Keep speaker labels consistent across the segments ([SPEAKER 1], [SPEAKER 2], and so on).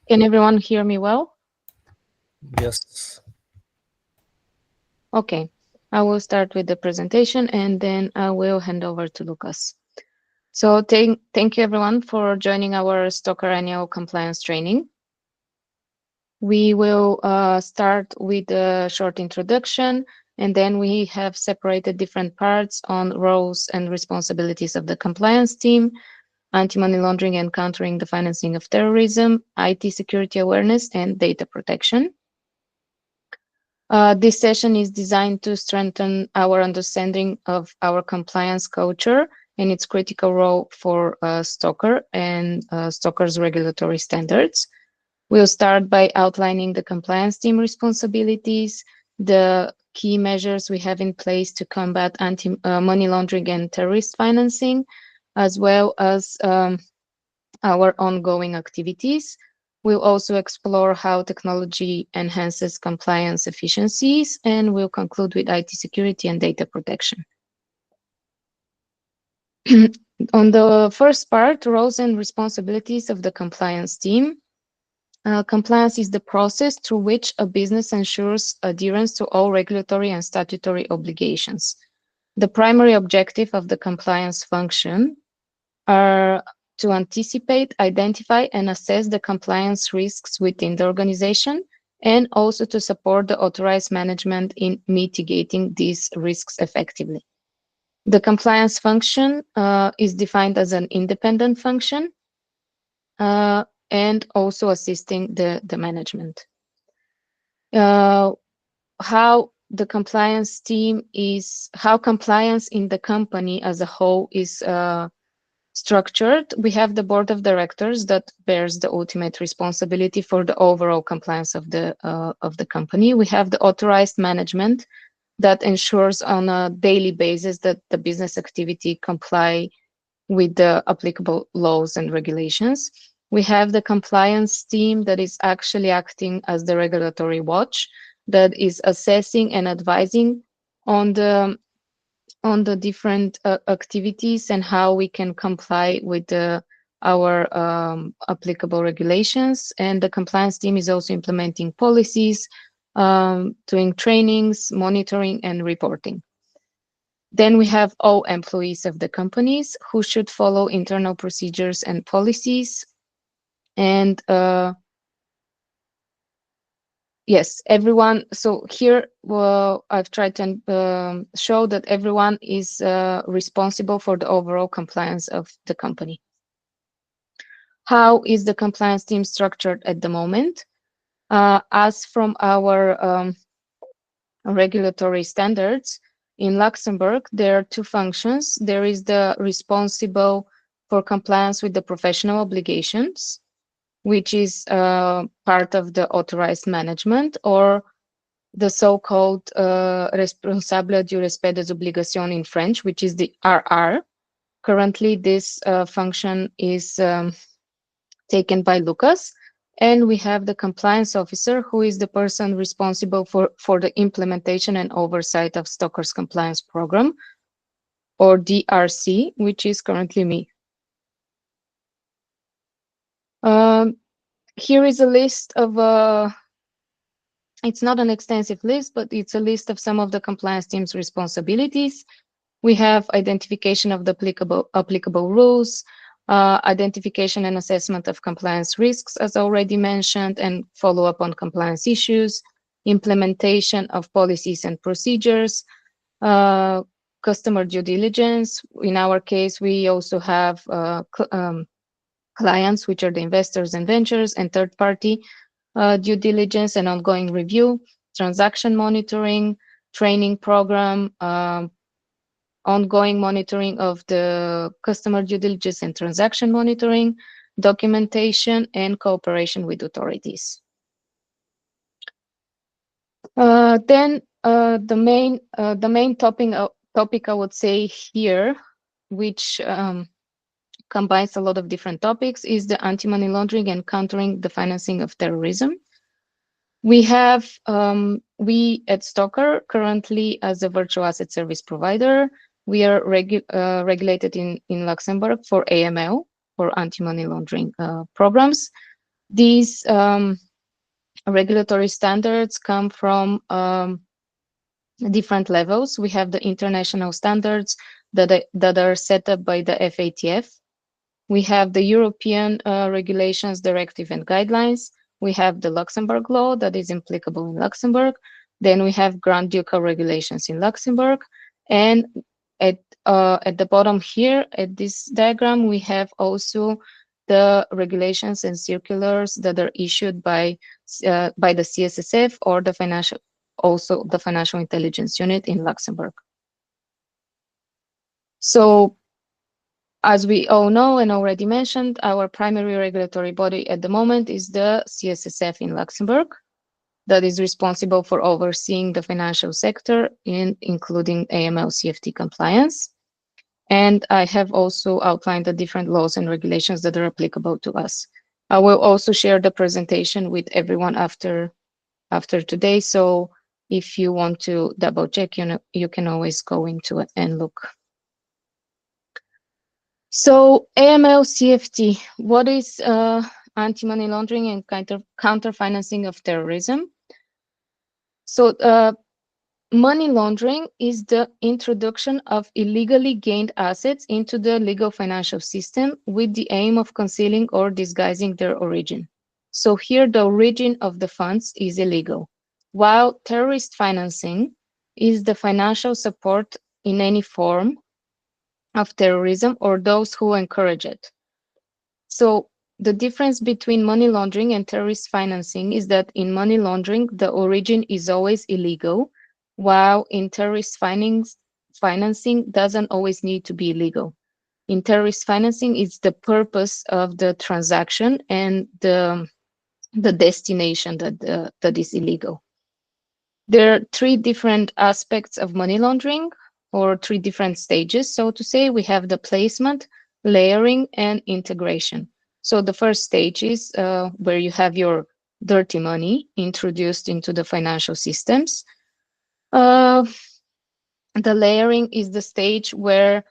[SPEAKER 1] Can everyone hear me well?
[SPEAKER 2] Yes.
[SPEAKER 1] Okay, I will start with the presentation and then I will hand over to Lucas. So thank you everyone for joining our STOKR annual compliance training. We will start with a short introduction, and then we have separated different parts on roles and responsibilities of the compliance team, anti-money laundering and countering the financing of terrorism, IT security awareness, and data protection. This session is designed to strengthen our understanding of our compliance culture and its critical role for STOKR and STOKR's regulatory standards. We'll start by outlining the compliance team responsibilities, the key measures we have in place to combat anti-money laundering and terrorist financing, as well as our ongoing activities. We'll also explore how technology enhances compliance efficiencies, and we'll conclude with IT security and data protection. On the first part, roles and responsibilities of the compliance team. Compliance is the process through which a business ensures adherence to all regulatory and statutory obligations. The primary objective of the compliance function are to anticipate, identify, and assess the compliance risks within the organization, and also to support the authorized management in mitigating these risks effectively. The compliance function is defined as an independent function and also assisting the management. How the compliance team is, how compliance in the company as a whole is structured. We have the board of directors that bears the ultimate responsibility for the overall compliance of the company. We have the authorized management that ensures on a daily basis that the business activity comply with the applicable laws and regulations. We have the compliance team that is actually acting as the regulatory watch, that is assessing and advising on the different activities and how we can comply with our applicable regulations. And the compliance team is also implementing policies, doing trainings, monitoring, and reporting. Then we have all employees of the companies who should follow internal procedures and policies. And yes, everyone. So here, I've tried to show that everyone is responsible for the overall compliance of the company. How is the compliance team structured at the moment? As from our regulatory standards, in Luxembourg, there are two functions. There is the responsible for compliance with the professional obligations, which is part of the authorized management, or the so-called responsable du respect des obligations in French, which is the RR. Currently, this function is taken by Lucas. And we have the compliance officer, who is the person responsible for the implementation and oversight of STOKR's compliance program, or DRC, which is currently me. Here is a list of, it's not an extensive list, but it's a list of some of the compliance team's responsibilities. We have identification of the applicable rules, identification and assessment of compliance risks, as already mentioned, and follow up on compliance issues, implementation of policies and procedures, customer due diligence. In our case, we also have clients, which are the investors and ventures, and third-party due diligence and ongoing review, transaction monitoring, training program, ongoing monitoring of the customer due diligence and transaction monitoring, documentation, and cooperation with authorities. Then the main topic I would say here, which combines a lot of different topics, is the anti-money laundering and countering the financing of terrorism. We have, we at STOKR currently as a virtual asset service provider, we are regulated in Luxembourg for AML, for anti-money laundering programs. These regulatory standards come from different levels. We have the international standards that are set up by the FATF. We have the European regulations, directive, and guidelines. We have the Luxembourg law that is applicable in Luxembourg. Then we have Grand Ducal regulations in Luxembourg. And at the bottom here, at this diagram, we have also the regulations and circulars that are issued by the CSSF or the also the Financial Intelligence Unit in Luxembourg. So as we all know and already mentioned, our primary regulatory body at the moment is the CSSF in Luxembourg that is responsible for overseeing the financial sector, including AML/CFT compliance. And I have also outlined the different laws and regulations that are applicable to us. I will also share the presentation with everyone after today. So if you want to double check, you can always go into it and look. So AML CFT, what is anti-money laundering and counter-financing of terrorism? So money laundering is the introduction of illegally gained assets into the legal financial system with the aim of concealing or disguising their origin. So here the origin of the funds is illegal, while terrorist financing is the financial support in any form of terrorism or those who encourage it. So the difference between money laundering and terrorist financing is that in money laundering, the origin is always illegal, while in terrorist financing doesn't always need to be illegal. In terrorist financing, it's the purpose of the transaction and the destination that is illegal. There are three different aspects of money laundering, or three different stages, so to say. We have the placement, layering, and integration. So the first stage is where you have your dirty money introduced into the financial systems. Uh, the layering is the stage where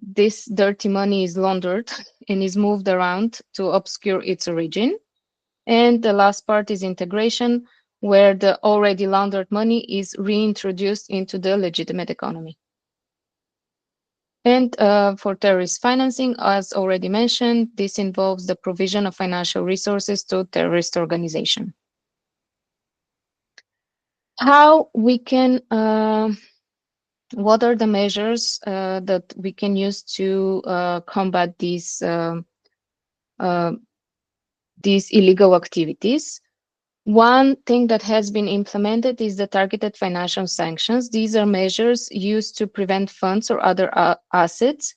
[SPEAKER 1] this dirty money is laundered and is moved around to obscure its origin. And the last part is integration, where the already laundered money is reintroduced into the legitimate economy. And for terrorist financing, as already mentioned, this involves the provision of financial resources to terrorist organization. How we can, what are the measures that we can use to combat these illegal activities? One thing that has been implemented is the targeted financial sanctions. These are measures used to prevent funds or other assets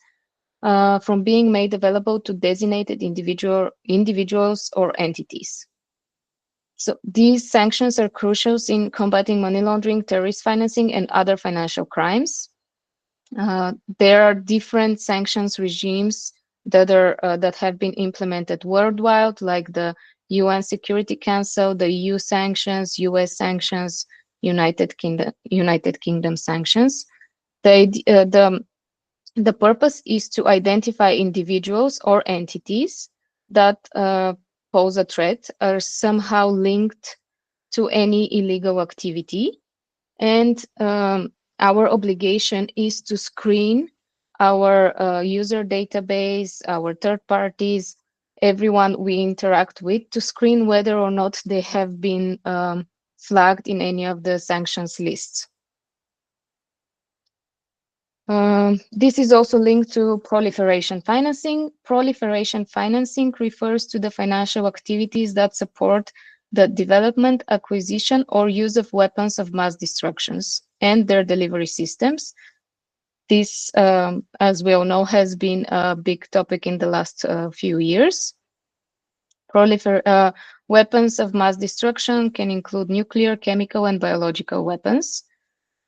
[SPEAKER 1] from being made available to designated individuals or entities. So these sanctions are crucial in combating money laundering, terrorist financing, and other financial crimes. There are different sanctions regimes that have been implemented worldwide, like the UN Security Council, the EU sanctions, US sanctions, United Kingdom sanctions. The purpose is to identify individuals or entities that pose a threat, are somehow linked to any illegal activity. And our obligation is to screen our user database, our third parties, everyone we interact with, to screen whether or not they have been flagged in any of the sanctions lists. This is also linked to proliferation financing. Proliferation financing refers to the financial activities that support the development, acquisition, or use of weapons of mass destructions and their delivery systems. This, as we all know, has been a big topic in the last few years. Weapons of mass destruction can include nuclear, chemical, and biological weapons.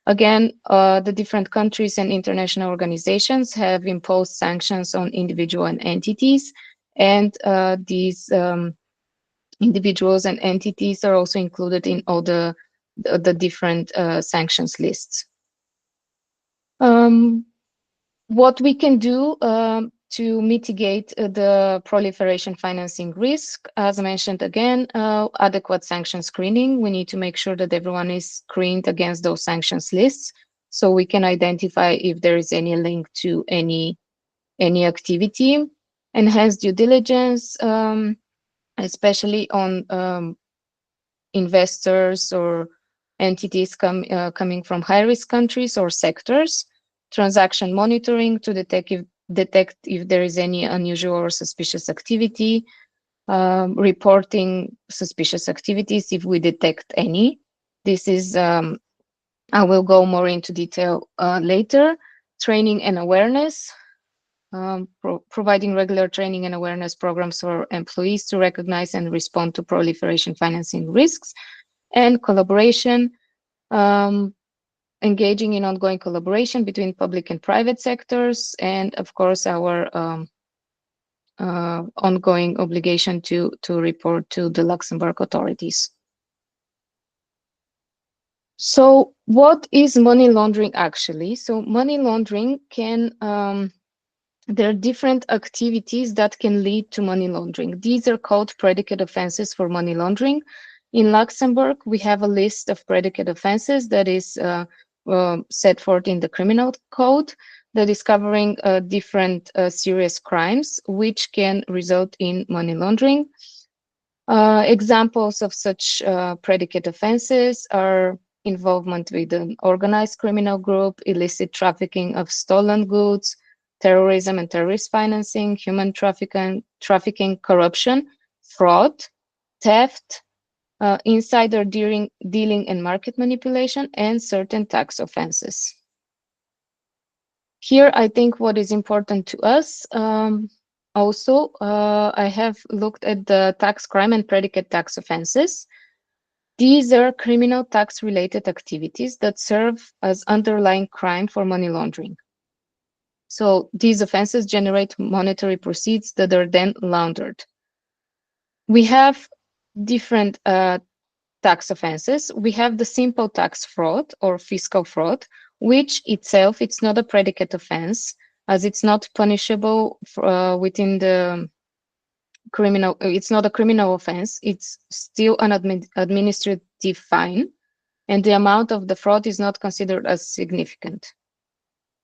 [SPEAKER 1] Again, the different countries and international organizations have imposed sanctions on individual and entities, and these individuals and entities are also included in all the different sanctions lists. What we can do to mitigate the proliferation financing risk. As I mentioned again, adequate sanction screening. We need to make sure that everyone is screened against those sanctions lists so we can identify if there is any link to any activity. Enhanced due diligence, especially on investors or entities coming from high-risk countries or sectors. Transaction monitoring to detect if there is any unusual or suspicious activity. Reporting suspicious activities if we detect any. This is, I will go more into detail later. Training and awareness. Providing regular training and awareness programs for employees to recognize and respond to proliferation financing risks. And collaboration, engaging in ongoing collaboration between public and private sectors, and of course our ongoing obligation to report to the Luxembourg authorities. So what is money laundering actually? So money laundering can, there are different activities that can lead to money laundering. These are called predicate offenses for money laundering. In Luxembourg, we have a list of predicate offenses that is set forth in the criminal code that is covering different serious crimes which can result in money laundering. Examples of such predicate offenses are involvement with an organized criminal group, illicit trafficking of stolen goods, terrorism and terrorist financing, human trafficking, corruption, fraud, theft, insider dealing and market manipulation, and certain tax offenses. Here, I think what is important to us, also, I have looked at the tax crime and predicate tax offenses. These are criminal tax-related activities that serve as underlying crime for money laundering. So these offenses generate monetary proceeds that are then laundered. We have different tax offenses. We have the simple tax fraud or fiscal fraud, which itself, it's not a predicate offense, as it's not punishable within the criminal, it's not a criminal offense, it's still an administrative fine, and the amount of the fraud is not considered as significant.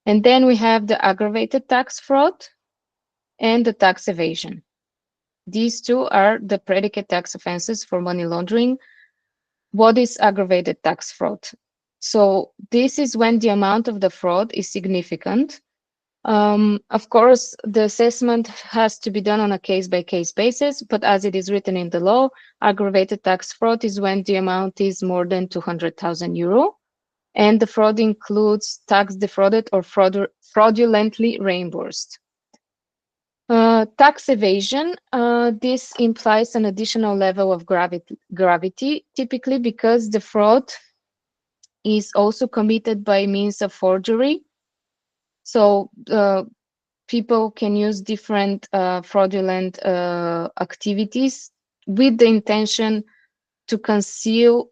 [SPEAKER 1] And then we have the aggravated tax fraud and the tax evasion. These two are the predicate tax offenses for money laundering. What is aggravated tax fraud? So this is when the amount of the fraud is significant. Of course, the assessment has to be done on a case-by-case basis, but as it is written in the law, aggravated tax fraud is when the amount is more than 200,000 euro, and the fraud includes tax defrauded or fraudulently reimbursed. Tax evasion, this implies an additional level of gravity, typically because the fraud is also committed by means of forgery. So people can use different fraudulent activities with the intention to conceal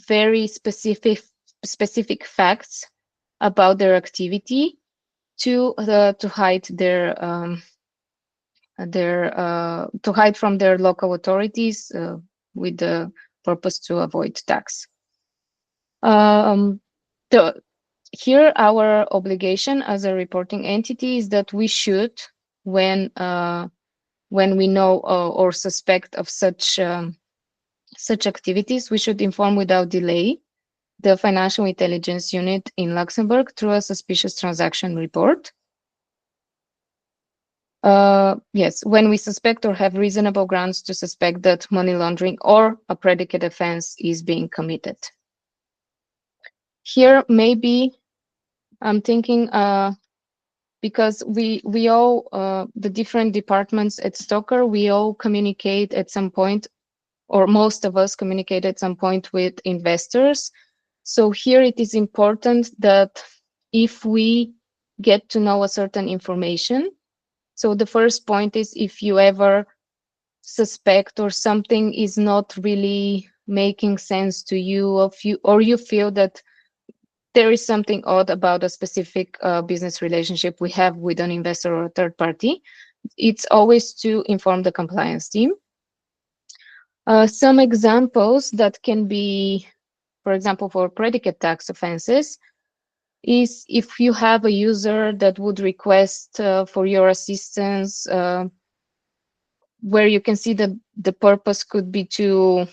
[SPEAKER 1] very specific facts about their activity to hide to hide from their local authorities with the purpose to avoid tax. Here, our obligation as a reporting entity is that we should, when we know or suspect of such activities, we should inform without delay the Financial Intelligence Unit in Luxembourg through a suspicious transaction report. Yes, when we suspect or have reasonable grounds to suspect that money laundering or a predicate offense is being committed. Here, maybe I'm thinking, because we all, the different departments at STOKR, we all communicate at some point, or most of us communicate at some point with investors. So here it is important that if we get to know a certain information, so the first point is if you ever suspect or something is not really making sense to you, or you feel that there is something odd about a specific business relationship we have with an investor or a third party, it's always to inform the compliance team. Some examples that can be, for example, for predicate tax offenses, is if you have a user that would request for your assistance, where you can see that the purpose could be to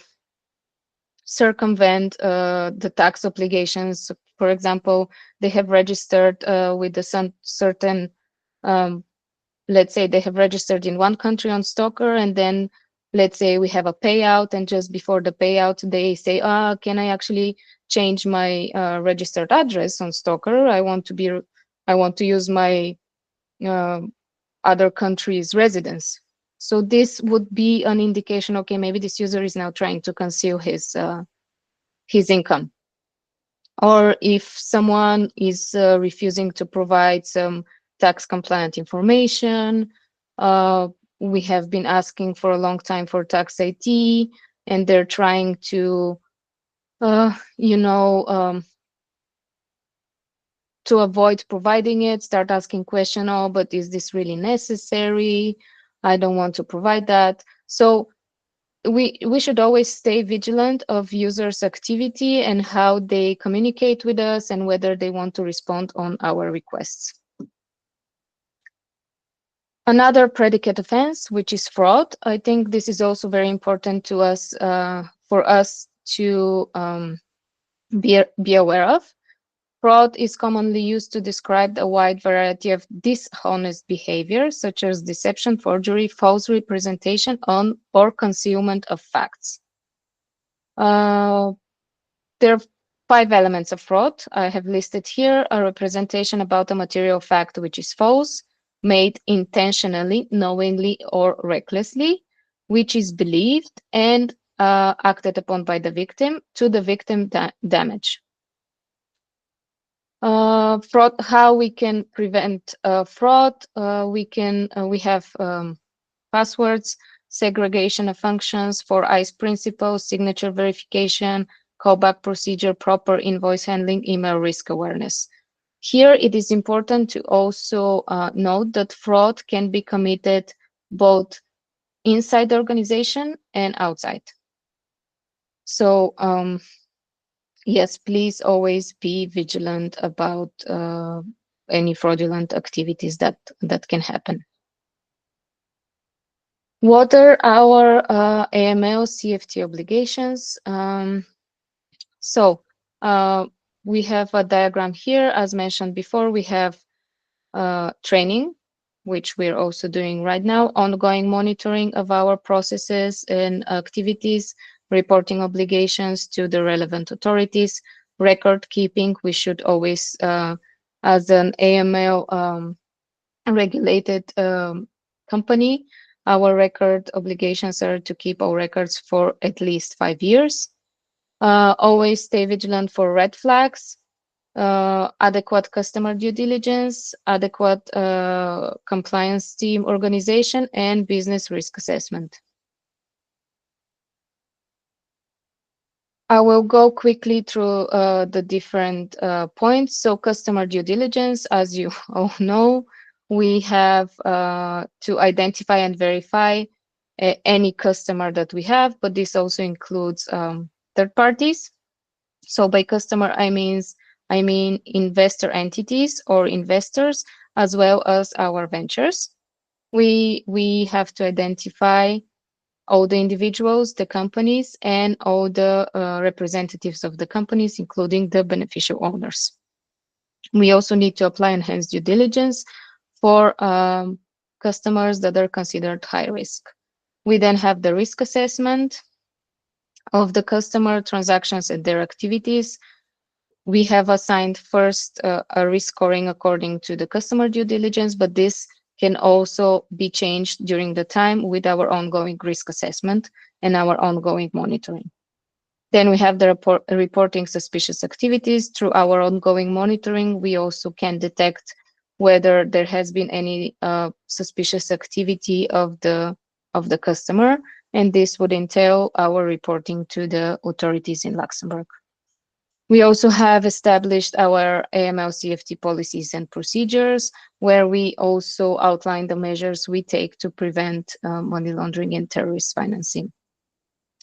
[SPEAKER 1] circumvent the tax obligations. For example, they have registered with the certain, um, let's say they have registered in one country on STOKR, and then let's say we have a payout, and just before the payout, they say, can I actually change my registered address on STOKR? I want to use my uh, other country's residence. So this would be an indication, okay, maybe this user is now trying to conceal his income. Or if someone is refusing to provide some tax compliant information, uh, we have been asking for a long time for tax IT, and they're trying to, uh, you know, um, to avoid providing it, start asking question, oh, but is this really necessary? I don't want to provide that. So we should always stay vigilant of users' activity and how they communicate with us and whether they want to respond on our requests. Another predicate offense, which is fraud. I think this is also very important to us, for us to be aware of. Fraud is commonly used to describe a wide variety of dishonest behavior, such as deception, forgery, false representation on or concealment of facts. Uh, there are 5 elements of fraud I have listed here: a representation about a material fact which is false, made intentionally, knowingly, or recklessly, which is believed and acted upon by the victim to the victim damage. Fraud, how we can prevent fraud. We have passwords, segregation of functions for ICE principles, signature verification, callback procedure, proper invoice handling, email risk awareness. Here, it is important to also note that fraud can be committed both inside the organization and outside. So, yes, please always be vigilant about any fraudulent activities that can happen. What are our AML CFT obligations? So we have a diagram here. As mentioned before, we have training, which we're also doing right now, ongoing monitoring of our processes and activities, reporting obligations to the relevant authorities, record keeping. We should always, as an AML regulated company, our record obligations are to keep our records for at least 5 years. Always stay vigilant for red flags, adequate customer due diligence, adequate compliance team organization, and business risk assessment. I will go quickly through the different points. So customer due diligence, as you all know, we have to identify and verify any customer that we have, but this also includes third parties. So by customer, I mean investor entities or investors, as well as our ventures. We have to identify all the individuals, the companies, and all the representatives of the companies, including the beneficial owners. We also need to apply enhanced due diligence for customers that are considered high risk. We then have the risk assessment of the customer transactions and their activities. We have assigned first a risk scoring according to the customer due diligence, but this can also be changed during the time with our ongoing risk assessment and our ongoing monitoring. Then we have the reporting suspicious activities. Through our ongoing monitoring, we also can detect whether there has been any suspicious activity of the customer, and this would entail our reporting to the authorities in Luxembourg. We also have established our AML CFT policies and procedures, where we also outline the measures we take to prevent money laundering and terrorist financing.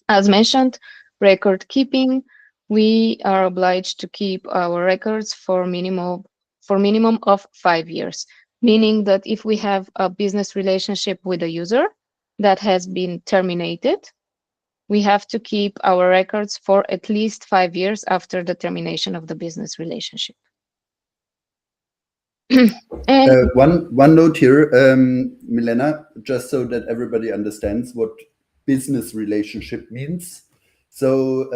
[SPEAKER 1] As mentioned, record keeping. We are obliged to keep our records for minimum of 5 years, meaning that if we have a business relationship with a user that has been terminated, we have to keep our records for at least 5 years after the termination of the business relationship. And
[SPEAKER 3] One note here, Milena, just so that everybody understands what business relationship means. So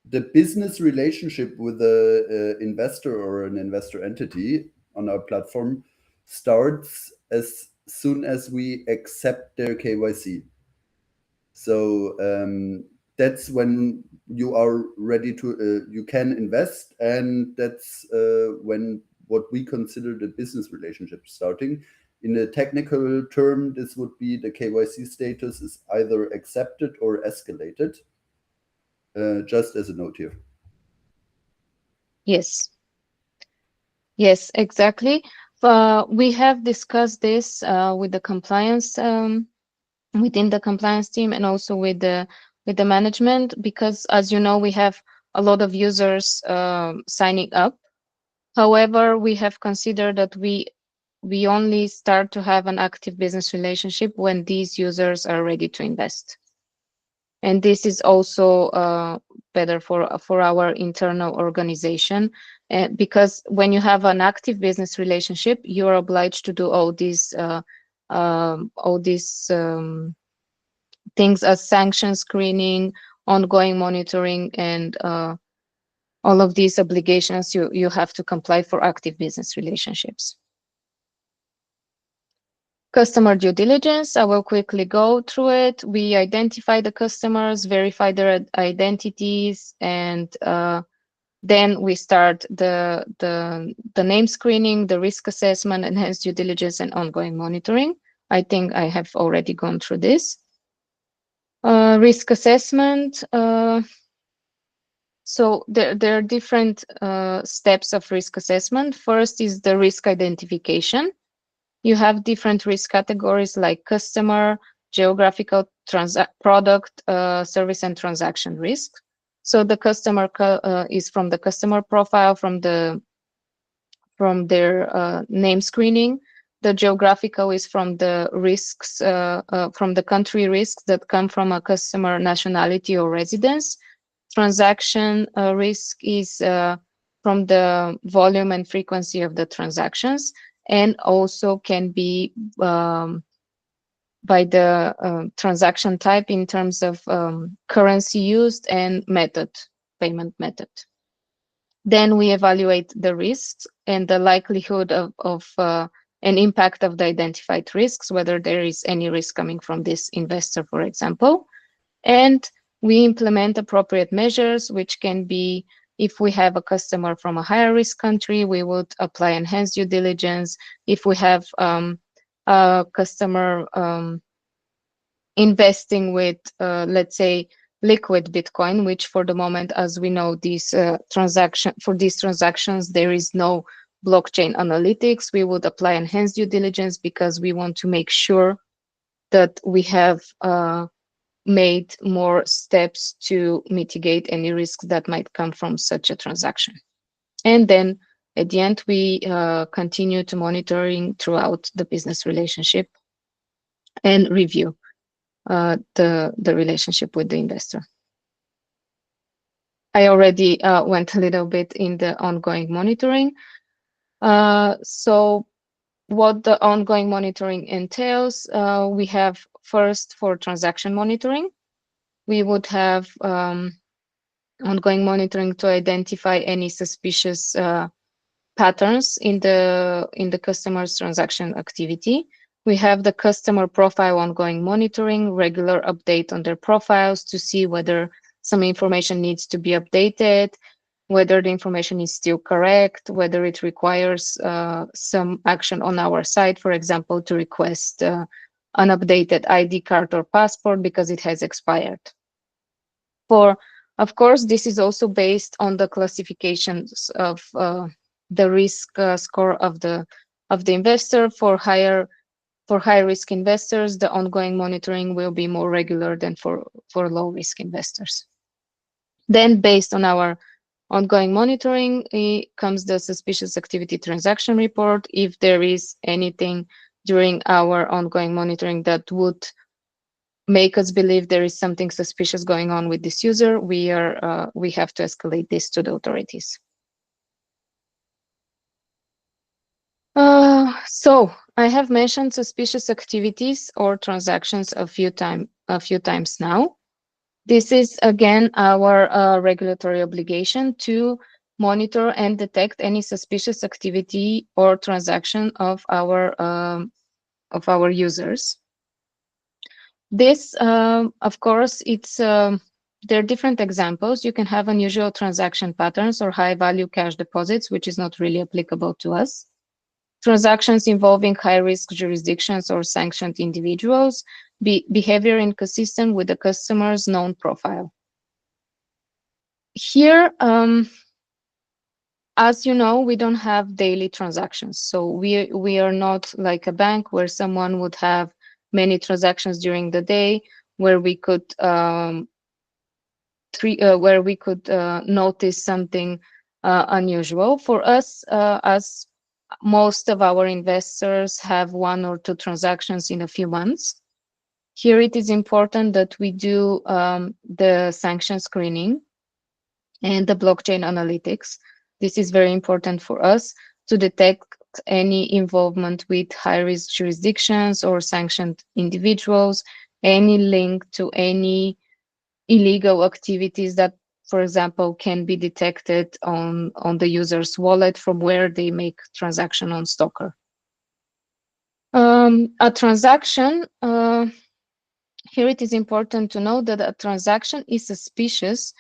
[SPEAKER 3] the business relationship with the investor or an investor entity on our platform starts as soon as we accept their KYC. So that's when you are ready to, you can invest, and that's when what we consider the business relationship starting. In a technical term, this would be the KYC status is either accepted or escalated, just as a note here.
[SPEAKER 1] yes, yes, exactly. We have discussed this with the compliance within the compliance team and also with the management, because as you know, we have a lot of users signing up. However, we have considered that we only start to have an active business relationship when these users are ready to invest. And this is also better for our internal organization, because when you have an active business relationship, you're obliged to do all these things as sanction screening, ongoing monitoring, and all of these obligations you have to comply for active business relationships. Customer due diligence, I will quickly go through it. We identify the customers, verify their identities, and then we start the name screening, the risk assessment, enhanced due diligence, and ongoing monitoring. I think I have already gone through this. Risk assessment. So there are different steps of risk assessment. First is the risk identification. You have different risk categories like customer, geographical, product, service, and transaction risk. So the customer is from the customer profile, from their name screening. The geographical is from the risks, from the country risks that come from a customer nationality or residence. Transaction risk is from the volume and frequency of the transactions, and also can be by the transaction type in terms of currency used and payment method. Then we evaluate the risks and the likelihood of an impact of the identified risks, whether there is any risk coming from this investor, for example. And we implement appropriate measures, which can be, if we have a customer from a higher risk country, we would apply enhanced due diligence. If we have a customer investing with, let's say, liquid Bitcoin, which for the moment, as we know, for these transactions, there is no blockchain analytics, we would apply enhanced due diligence because we want to make sure that we have made more steps to mitigate any risks that might come from such a transaction. And then at the end, we continue to monitoring throughout the business relationship and review the relationship with the investor. I already went a little bit in the ongoing monitoring. So what the ongoing monitoring entails, we have first for transaction monitoring, we would have ongoing monitoring to identify any suspicious patterns in the customer's transaction activity. We have the customer profile ongoing monitoring, regular update on their profiles to see whether some information needs to be updated, whether the information is still correct, whether it requires some action on our side, for example, to request an updated ID card or passport because it has expired. For Of course, this is also based on the classifications of the risk score of the investor. For high risk investors, the ongoing monitoring will be more regular than for low risk investors. Then, based on our ongoing monitoring, comes the suspicious activity transaction report. If there is anything during our ongoing monitoring that would make us believe there is something suspicious going on with this user, we have to escalate this to the authorities. So I have mentioned suspicious activities or transactions a few times now. This is again our regulatory obligation to monitor and detect any suspicious activity or transaction of our users. This, of course, there are different examples. You can have unusual transaction patterns or high-value cash deposits, which is not really applicable to us. Transactions involving high-risk jurisdictions or sanctioned individuals, behavior inconsistent with the customer's known profile. Here, as you know, we don't have daily transactions. So we are not like a bank where someone would have many transactions during the day, where we could notice something unusual. For us, as most of our investors have 1 or 2 transactions in a few months, here it is important that we do the sanction screening and the blockchain analytics. This is very important for us to detect any involvement with high-risk jurisdictions or sanctioned individuals, any link to any illegal activities that, for example, can be detected on the user's wallet from where they make transaction on STOKR. A transaction, here it is important to know that a transaction is suspicious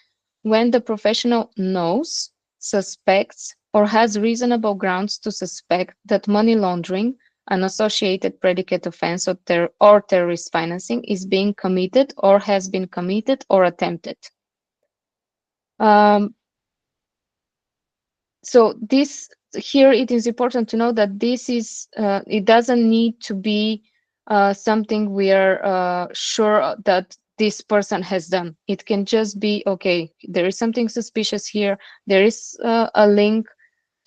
[SPEAKER 1] when the professional knows, suspects, or has reasonable grounds to suspect that money laundering, an associated predicate offense, or terrorist financing is being committed or has been committed or attempted. So here it is important to know that this is, it doesn't need to be something we are sure that this person has done. It can just be, okay, there is something suspicious here. There is a link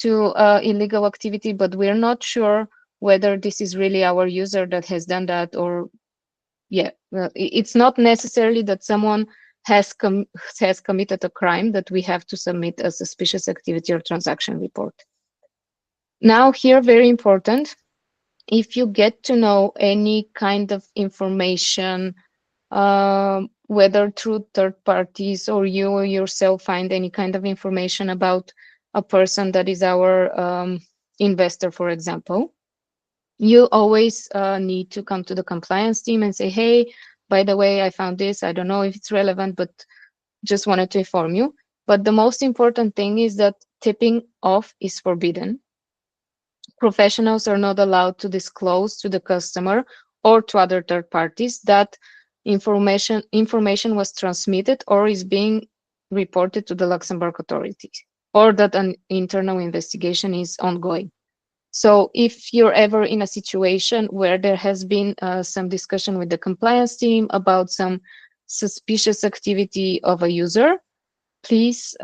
[SPEAKER 1] to illegal activity, but we're not sure whether this is really our user that has done that, or it's not necessarily that someone has committed a crime that we have to submit a suspicious activity or transaction report. Now here, very important, if you get to know any kind of information, whether through third parties or you yourself find any kind of information about a person that is our investor, for example, you always need to come to the compliance team and say, hey, by the way, I found this. I don't know if it's relevant, but just wanted to inform you. But the most important thing is that tipping off is forbidden. Professionals are not allowed to disclose to the customer or to other third parties that information was transmitted or is being reported to the Luxembourg authorities, or that an internal investigation is ongoing. So if you're ever in a situation where there has been some discussion with the compliance team about some suspicious activity of a user, please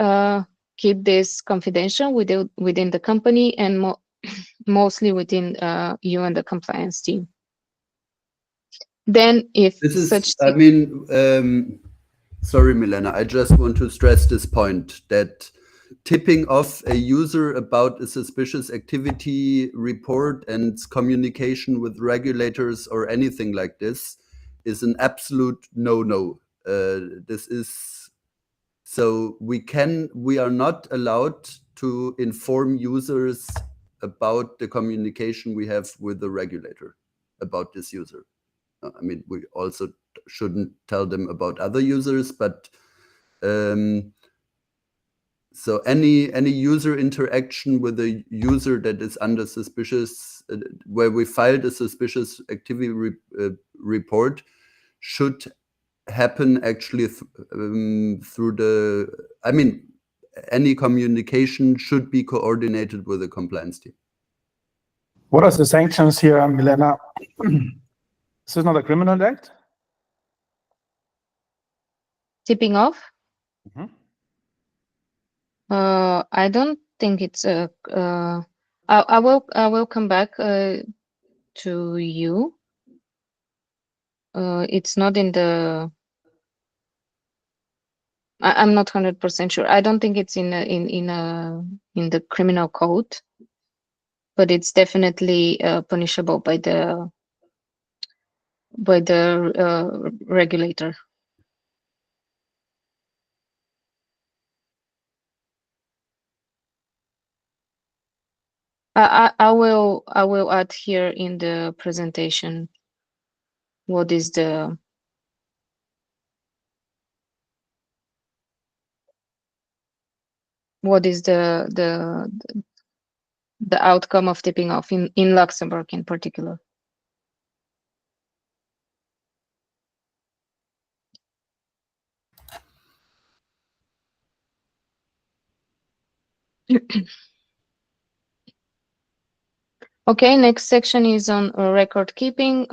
[SPEAKER 1] keep this confidential within the company and mostly within you and the compliance team. Then if
[SPEAKER 3] this is, I mean, sorry, Milena, I just want to stress this point that tipping off a user about a suspicious activity report and communication with regulators or anything like this is an absolute no-no. This is, so we are not allowed to inform users about the communication we have with the regulator about this user. I mean, we also shouldn't tell them about other users, but so any user interaction with a user that is under suspicious, where we filed a suspicious activity report, should happen actually through the, I mean, any communication should be coordinated with the compliance team.
[SPEAKER 4] What are the sanctions here, Milena? This is not a criminal act?
[SPEAKER 1] Tipping off?
[SPEAKER 4] Mhm.
[SPEAKER 1] I don't think it's a. I will come back to you. It's not in the. I'm not 100% sure. I don't think it's in the criminal code, but it's definitely punishable by the regulator. I will add here in the presentation what is the the outcome of tipping off in Luxembourg in particular. Okay, next section is on record keeping.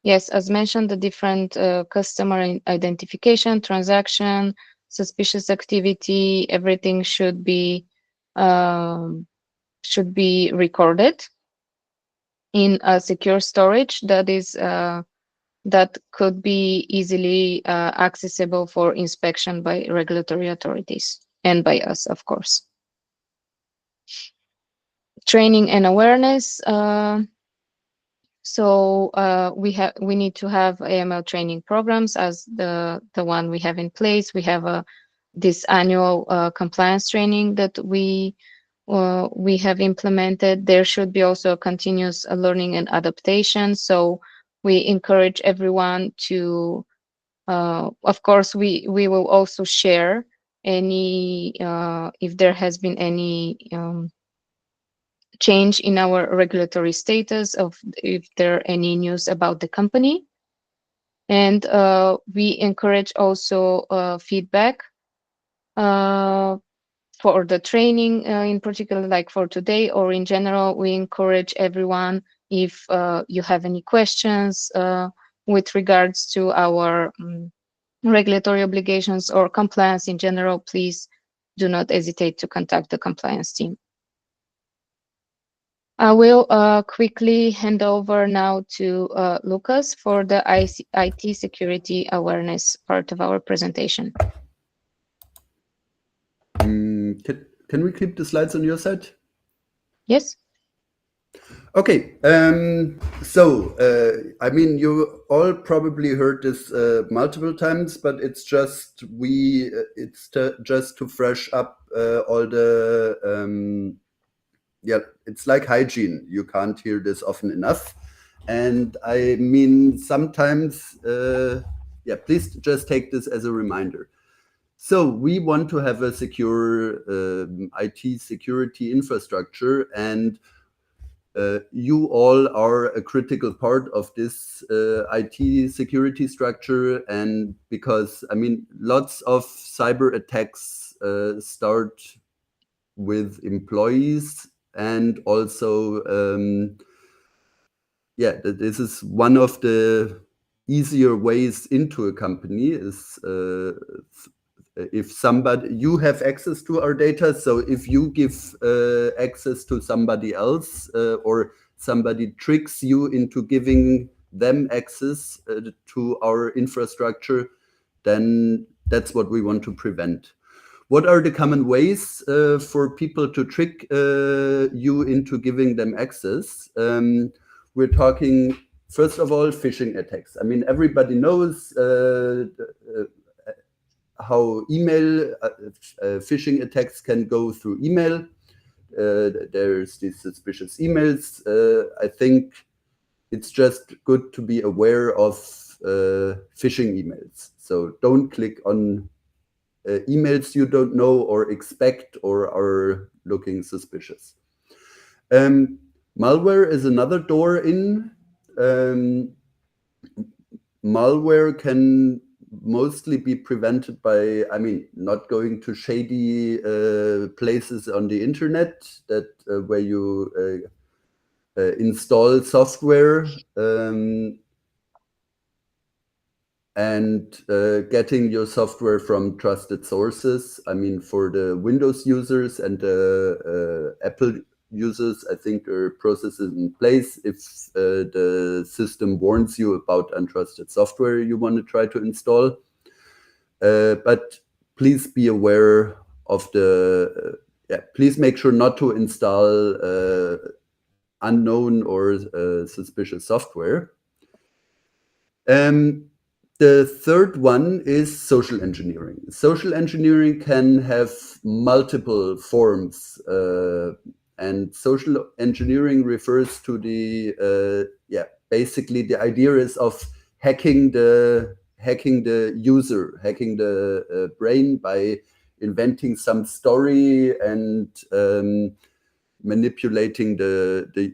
[SPEAKER 1] Yes, as mentioned, the different customer identification, transaction, suspicious activity, everything should be recorded in a secure storage that is that could be easily accessible for inspection by regulatory authorities and by us, of course. Training and awareness. So we need to have AML training programs as the one we have in place. We have this annual compliance training that we have implemented. There should be also continuous learning and adaptation. So we encourage everyone to, of course, we will also share any if there has been any change in our regulatory status, of if there are any news about the company. And we encourage also feedback for the training in particular, like for today or in general. We encourage everyone, if you have any questions with regards to our regulatory obligations or compliance in general, please do not hesitate to contact the compliance team. I will quickly hand over now to Lucas for the IT security awareness part of our presentation.
[SPEAKER 3] Can we keep the slides on your side?
[SPEAKER 1] Yes.
[SPEAKER 3] Okay. So, I mean, you all probably heard this multiple times, but it's just just to fresh up all the yeah, it's like hygiene. You can't hear this often enough. And I mean, sometimes, yeah, please just take this as a reminder. So we want to have a secure IT security infrastructure, and you all are a critical part of this IT security structure. And because, I mean, lots of cyber attacks start with employees, and also yeah, this is one of the easier ways into a company is if somebody, you have access to our data, so if you give access to somebody else or somebody tricks you into giving them access to our infrastructure, then that's what we want to prevent. What are the common ways for people to trick you into giving them access? We're talking, first of all, phishing attacks. I mean, everybody knows how email phishing attacks can go through email. There's these suspicious emails. I think it's just good to be aware of phishing emails. So don't click on emails you don't know or expect or are looking suspicious. Malware is another door in. malware can mostly be prevented by, I mean, not going to shady places on the internet that where you install software, and getting your software from trusted sources. I mean, for the Windows users and the Apple users, I think there are processes in place. If the system warns you about untrusted software you want to try to install. But please be aware of the, please make sure not to install unknown or suspicious software. The third one is social engineering. Social engineering can have multiple forms, and social engineering refers to the basically the idea is of hacking the user, hacking the brain by inventing some story and manipulating the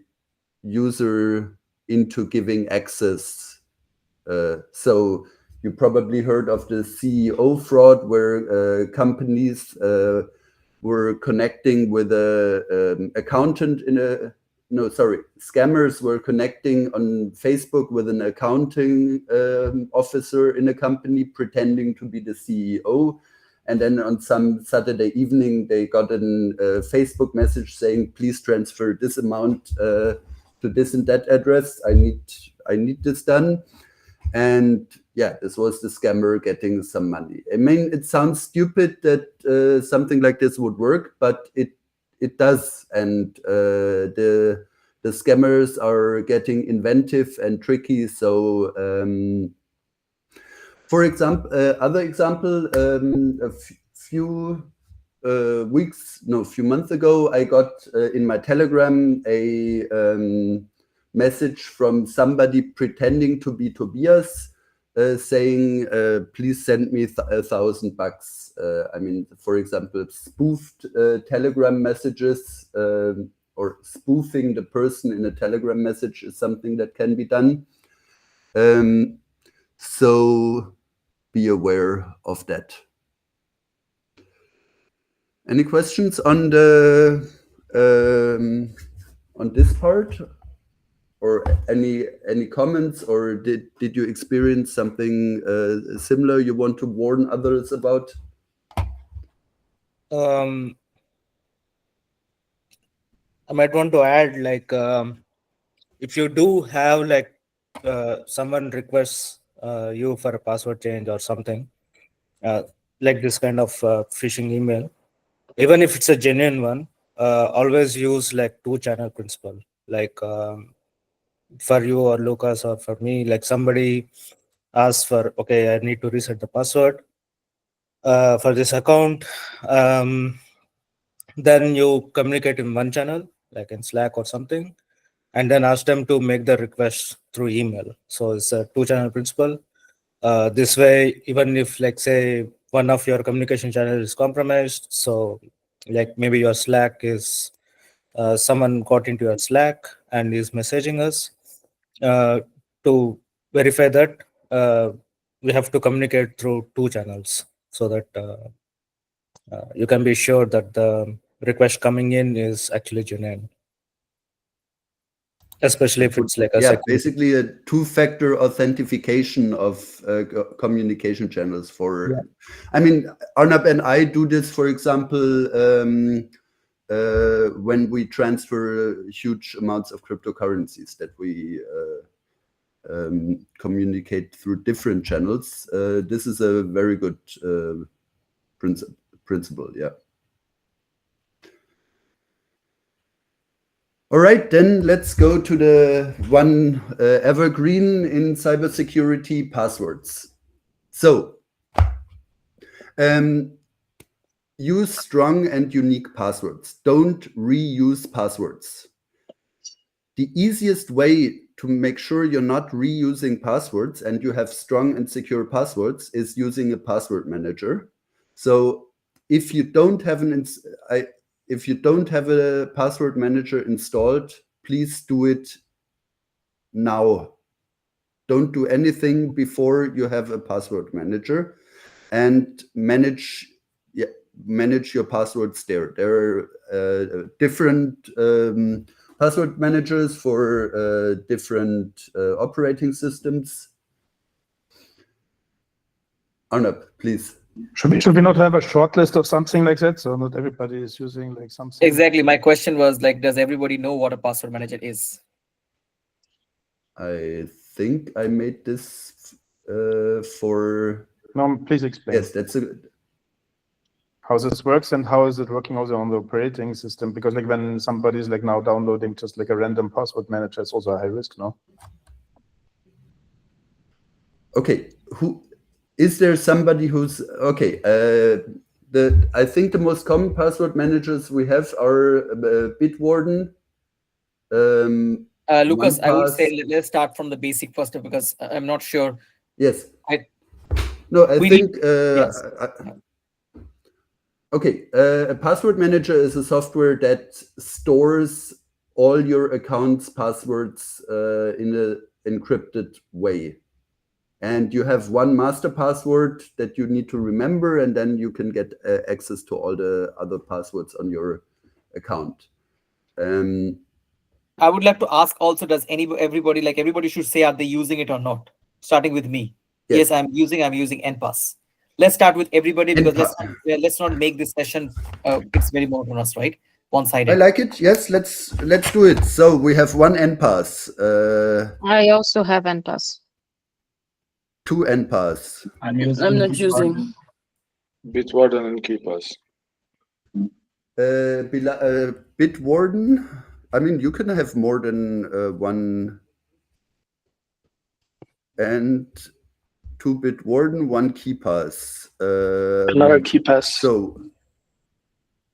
[SPEAKER 3] user into giving access. So you probably heard of the CEO fraud, where companies were connecting with a accountant in a scammers were connecting on Facebook with an accounting officer in a company pretending to be the CEO. And then on some Saturday evening, they got a Facebook message saying, please transfer this amount to this and that address. I need this done. And yeah, this was the scammer getting some money. I mean, it sounds stupid that something like this would work, but it does. And the scammers are getting inventive and tricky. So, for example, other example, a few months ago, I got in my Telegram a message from somebody pretending to be Tobias, saying, please send me $1,000. I mean, for example, spoofed Telegram messages or spoofing the person in a Telegram message is something that can be done. So be aware of that. Any questions on the on this part? Or any comments, or did you experience something similar you want to warn others about?
[SPEAKER 2] I might want to add, like, if you do have like someone requests you for a password change or something, like this kind of phishing email, even if it's a genuine one, always use like two-channel principle. Like for you or Lucas or for me, like somebody asks for, okay, I need to reset the password for this account. Then you communicate in one channel, like in Slack or something, and then ask them to make the request through email. So it's a two-channel principle. This way, even if, like, say, one of your communication channels is compromised, so like maybe your Slack is someone got into your Slack and is messaging us, to verify that we have to communicate through two channels, so that you can be sure that the request coming in is actually genuine, especially if it's like a security.
[SPEAKER 3] Basically a two-factor authentication of communication channels for.
[SPEAKER 2] Yeah.
[SPEAKER 3] I mean, Arnab and I do this, for example, when we transfer huge amounts of cryptocurrencies that we communicate through different channels. This is a very good principle, yeah. All right, then let's go to the one evergreen in cybersecurity: passwords. So, use strong and unique passwords. Don't reuse passwords. The easiest way to make sure you're not reusing passwords and you have strong and secure passwords is using a password manager. So if you don't have a password manager installed, please do it now. don't do anything before you have a password manager, and manage your passwords there. There are different password managers for different operating systems. Arnab, please.
[SPEAKER 4] Should we not have a short list of something like that? So not everybody is using like something.
[SPEAKER 5] Exactly. My question was like, does everybody know what a password manager is?
[SPEAKER 3] I think I made this for.
[SPEAKER 4] No, please explain.
[SPEAKER 3] Yes, that's a.
[SPEAKER 4] How this works and how is it working also on the operating system? Because like when somebody's like now downloading just like a random password manager, it's also a high risk, no?
[SPEAKER 3] Okay, who is there? Somebody who's okay? I think the most common password managers we have are Bitwarden.
[SPEAKER 5] Lucas, I would
[SPEAKER 3] OnePass.
[SPEAKER 5] say let's start from the basic first because I'm not sure.
[SPEAKER 3] Yes.
[SPEAKER 5] I
[SPEAKER 3] think.
[SPEAKER 5] yes.
[SPEAKER 3] Okay, a password manager is a software that stores all your account's passwords in an encrypted way. And you have one master password that you need to remember, and then you can get access to all the other passwords on your account.
[SPEAKER 5] I would like to ask also, does everybody should say, are they using it or not? Starting with me. Yes, I'm using NPass. Let's start with everybody because let's not make this session it's very monotonous, right? One-sided.
[SPEAKER 3] I like it. Yes, let's do it. So we have one NPass.
[SPEAKER 1] I also have NPass.
[SPEAKER 3] 2 NPass.
[SPEAKER 6] I'm not using
[SPEAKER 7] Bitwarden and KeePass.
[SPEAKER 3] Bitwarden. I mean, you can have more than one. And 2 Bitwarden, 1 KeePass.
[SPEAKER 7] Another KeePass.
[SPEAKER 3] So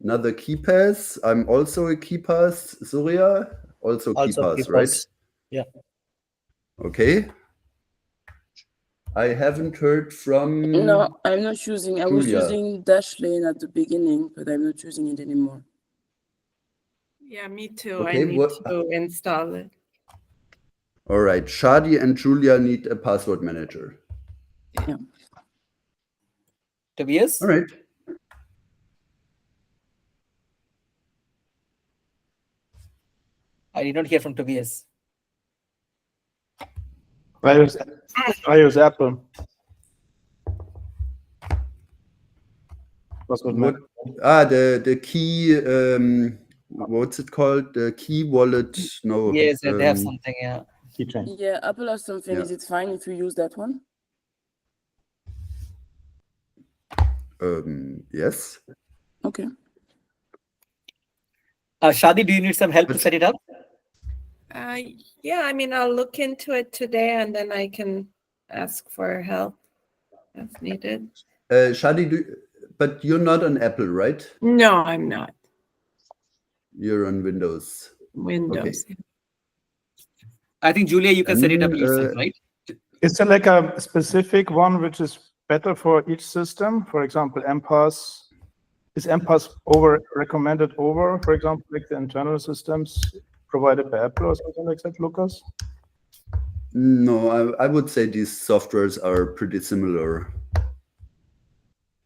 [SPEAKER 3] another KeePass. I'm also a KeePass. Surya also KeePass, right?
[SPEAKER 5] Yeah.
[SPEAKER 3] Okay. I haven't heard from.
[SPEAKER 6] No, I'm not using. I was
[SPEAKER 3] Julia.
[SPEAKER 6] using Dashlane at the beginning, but I'm not using it anymore.
[SPEAKER 8] Yeah, me too.
[SPEAKER 3] Okay,
[SPEAKER 8] I need to install it.
[SPEAKER 3] All right. Shadi and Julia need a password manager.
[SPEAKER 6] Yeah.
[SPEAKER 5] Tobias?
[SPEAKER 3] All right.
[SPEAKER 5] I did not hear from Tobias.
[SPEAKER 4] I use Apple.
[SPEAKER 3] What? The key. What's it called? The key wallet? No.
[SPEAKER 5] Yes, they have something. Yeah.
[SPEAKER 4] Keychain.
[SPEAKER 6] Yeah, Apple has something.
[SPEAKER 3] Yeah.
[SPEAKER 6] Is it fine if you use that one?
[SPEAKER 3] Yes.
[SPEAKER 6] Okay.
[SPEAKER 5] Shadi, do you need some help to set it up?
[SPEAKER 8] Yeah, I mean, I'll look into it today and then I can ask for help if needed.
[SPEAKER 3] Shadi, but you're not on Apple, right?
[SPEAKER 8] No, I'm not.
[SPEAKER 3] You're on Windows.
[SPEAKER 8] Windows.
[SPEAKER 3] Okay.
[SPEAKER 5] I think, Julia, you can set it up yourself, right?
[SPEAKER 4] Is there like a specific one which is better for each system? For example, NPass. Is NPass recommended over, for example, like the internal systems provided by Apple or something like that, Lucas?
[SPEAKER 3] No, I would say these softwares are pretty similar.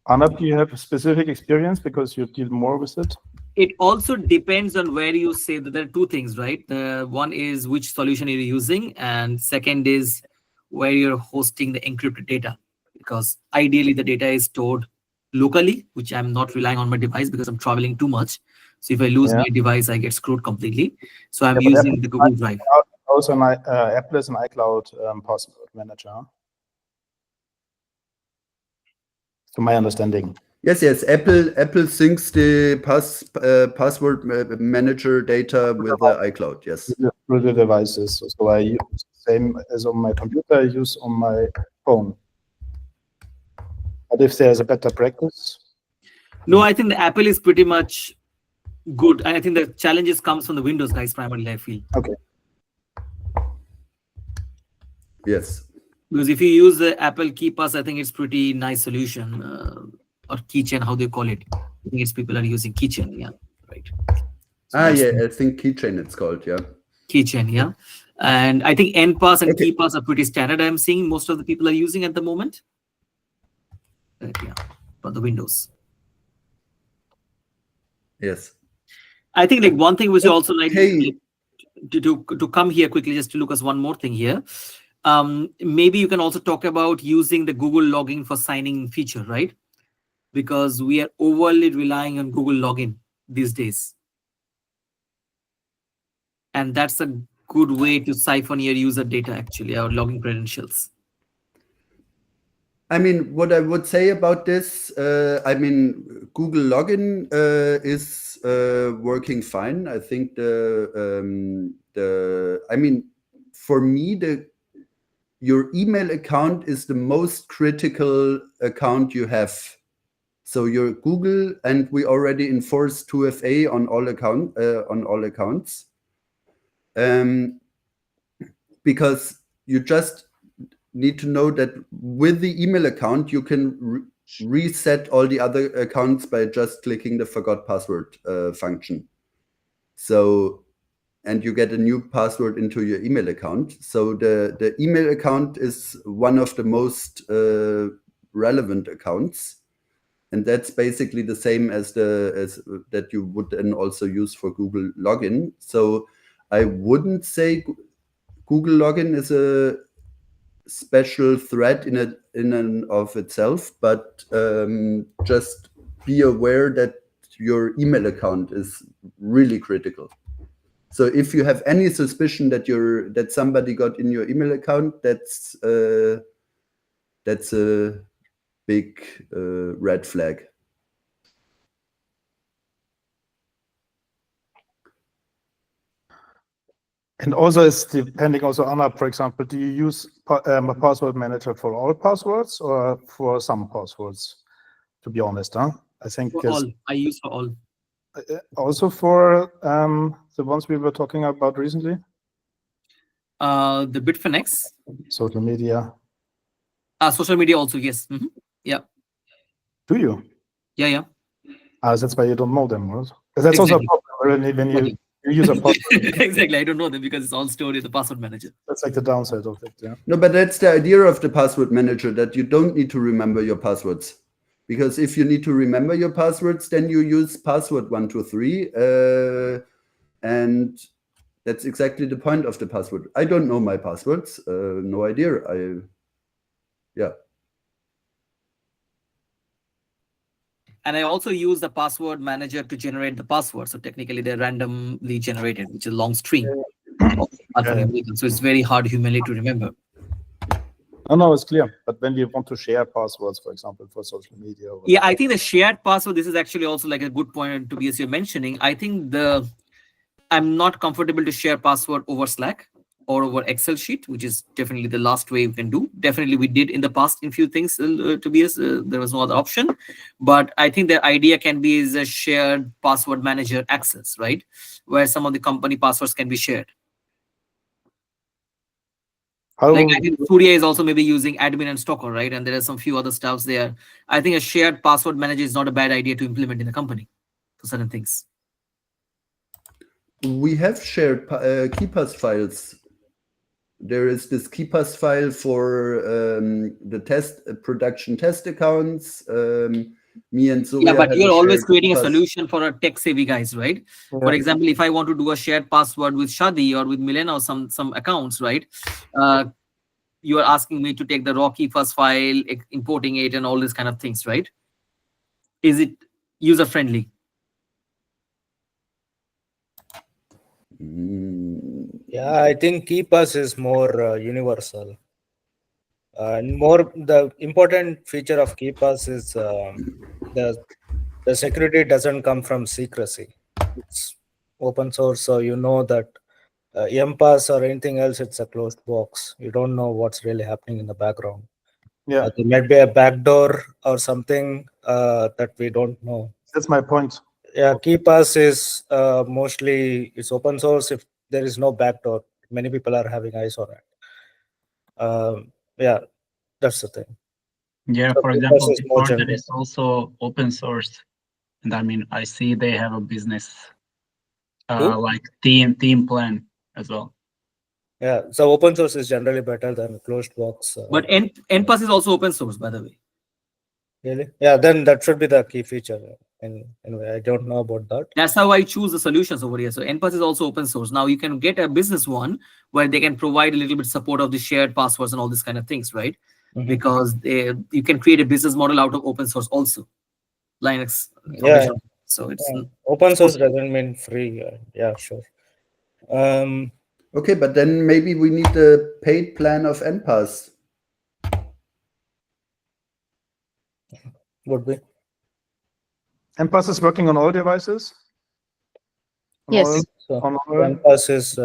[SPEAKER 4] Arnab, do you have a specific experience because you deal more with it?
[SPEAKER 5] It also depends on where you say that there are two things, right? One is which solution you're using, and second is where you're hosting the encrypted data. Because ideally the data is stored locally, which I'm not relying on my device because I'm traveling too much. So if I lose my device, I get screwed completely. So I'm using the Google Drive.
[SPEAKER 4] Also, Apple is an iCloud password manager. Huh? To my understanding.
[SPEAKER 3] Yes. Apple syncs the password manager data with the iCloud. Yes.
[SPEAKER 4] Through the devices. So I use the same as on my computer. I use on my phone. But if there's a better practice?
[SPEAKER 5] No, I think the Apple is pretty much good. And I think the challenges comes from the Windows guys primarily, I feel.
[SPEAKER 4] Okay.
[SPEAKER 3] Yes.
[SPEAKER 5] Because if you use the Apple KeePass, I think it's pretty nice solution. Or keychain, how they call it. I think it's people are using keychain, yeah. Right. So
[SPEAKER 3] yeah, I think keychain it's called, yeah.
[SPEAKER 5] Keychain, yeah. And I think NPass and KeePass are pretty standard. I'm seeing most of the people are using at the moment. Yeah, for the Windows.
[SPEAKER 3] Yes.
[SPEAKER 5] I think like one thing which I also like
[SPEAKER 3] Hey.
[SPEAKER 5] to come here quickly, just to look at one more thing here. Maybe you can also talk about using the Google login for signing feature, right? Because we are overly relying on Google login these days. And that's a good way to siphon your user data, actually, our login credentials.
[SPEAKER 3] I mean, what I would say about this, I mean, Google login is working fine. I think I mean, for me, your email account is the most critical account you have. So your Google, and we already enforce 2FA on all accounts, because you just need to know that with the email account, you can reset all the other accounts by just clicking the forgot password function. So, and you get a new password into your email account. So the email account is one of the most relevant accounts. And that's basically the same as that you would then also use for Google login. So I wouldn't say Google login is a special threat in and of itself, but just be aware that your email account is really critical. So if you have any suspicion that somebody got in your email account, that's a big red flag.
[SPEAKER 4] And also, it's depending also on, for example, do you use a password manager for all passwords or for some passwords? To be honest, I think
[SPEAKER 5] for all. I use for all.
[SPEAKER 4] Also for the ones we were talking about recently.
[SPEAKER 5] The Bitfinex.
[SPEAKER 4] Social media.
[SPEAKER 5] Social media also, yes. Mm-hmm. Yeah.
[SPEAKER 4] Do you?
[SPEAKER 5] Yeah, yeah.
[SPEAKER 4] That's why you don't know them, right? That's exactly. Also a problem really, when you use a password.
[SPEAKER 5] Exactly, I don't know them because it's all stored in the password manager.
[SPEAKER 4] That's like the downside of it, yeah.
[SPEAKER 3] No, but that's the idea of the password manager, that you don't need to remember your passwords. Because if you need to remember your passwords, then you use password 123, and that's exactly the point of the password. I don't know my passwords, no idea. Yeah.
[SPEAKER 5] And I also use the password manager to generate the password. So technically they're randomly generated, which is a long string. So it's very hard humanly to remember.
[SPEAKER 4] Oh, no, it's clear. But when you want to share passwords, for example, for social media.
[SPEAKER 5] Yeah, I think the shared password, this is actually also like a good point, Tobias, you're mentioning. I think I'm not comfortable to share password over Slack or over Excel sheet, which is definitely the last way you can do. Definitely we did in the past in few things, Tobias, there was no other option. But I think the idea can be is a shared password manager access, right? Where some of the company passwords can be shared. Like I think Surya is also maybe using admin and STOKR, right? And there are some few other stuffs there. I think a shared password manager is not a bad idea to implement in the company for certain things.
[SPEAKER 3] We have shared KeePass files. There is this KeePass file for the production test accounts. Me and Surya.
[SPEAKER 5] Yeah, but you're always creating a solution for our tech-savvy guys, right? Yeah. For example, if I want to do a shared password with Shadi or with Milena or some accounts, right? You are asking me to take the raw KeePass file, importing it, and all these kind of things, right? Is it user-friendly?
[SPEAKER 2] Yeah, I think KeePass is more universal. And more, the important feature of KeePass is the security doesn't come from secrecy. It's open source, so you know that MPass or anything else, it's a closed box. You don't know what's really happening in the background.
[SPEAKER 4] Yeah,
[SPEAKER 2] there might be a backdoor or something that we don't know.
[SPEAKER 4] That's my point.
[SPEAKER 2] Yeah, KeePass is mostly it's open source. If there is no backdoor, many people are having eyes on it. Yeah, that's the thing.
[SPEAKER 9] Yeah,
[SPEAKER 2] so
[SPEAKER 9] for example, Bitwarden is also open source, and I mean, I see they have a business like team plan as well.
[SPEAKER 2] Yeah, so open source is generally better than closed box.
[SPEAKER 5] But NPass is also open source, by the way.
[SPEAKER 2] Really? Yeah, then that should be the key feature. Anyway, I don't know about that.
[SPEAKER 5] That's how I choose the solutions over here. So NPass is also open source. Now you can get a business one where they can provide a little bit support of the shared passwords and all these kind of things, right? Because you can create a business model out of open source also. Linux
[SPEAKER 2] Yeah.
[SPEAKER 5] foundation. So it's
[SPEAKER 2] Open source doesn't mean free. Yeah, sure.
[SPEAKER 3] Okay, but then maybe we need a paid plan of NPass.
[SPEAKER 2] Would be.
[SPEAKER 4] NPass is working on all devices? On
[SPEAKER 1] Yes.
[SPEAKER 4] all- on all-
[SPEAKER 2] NPass is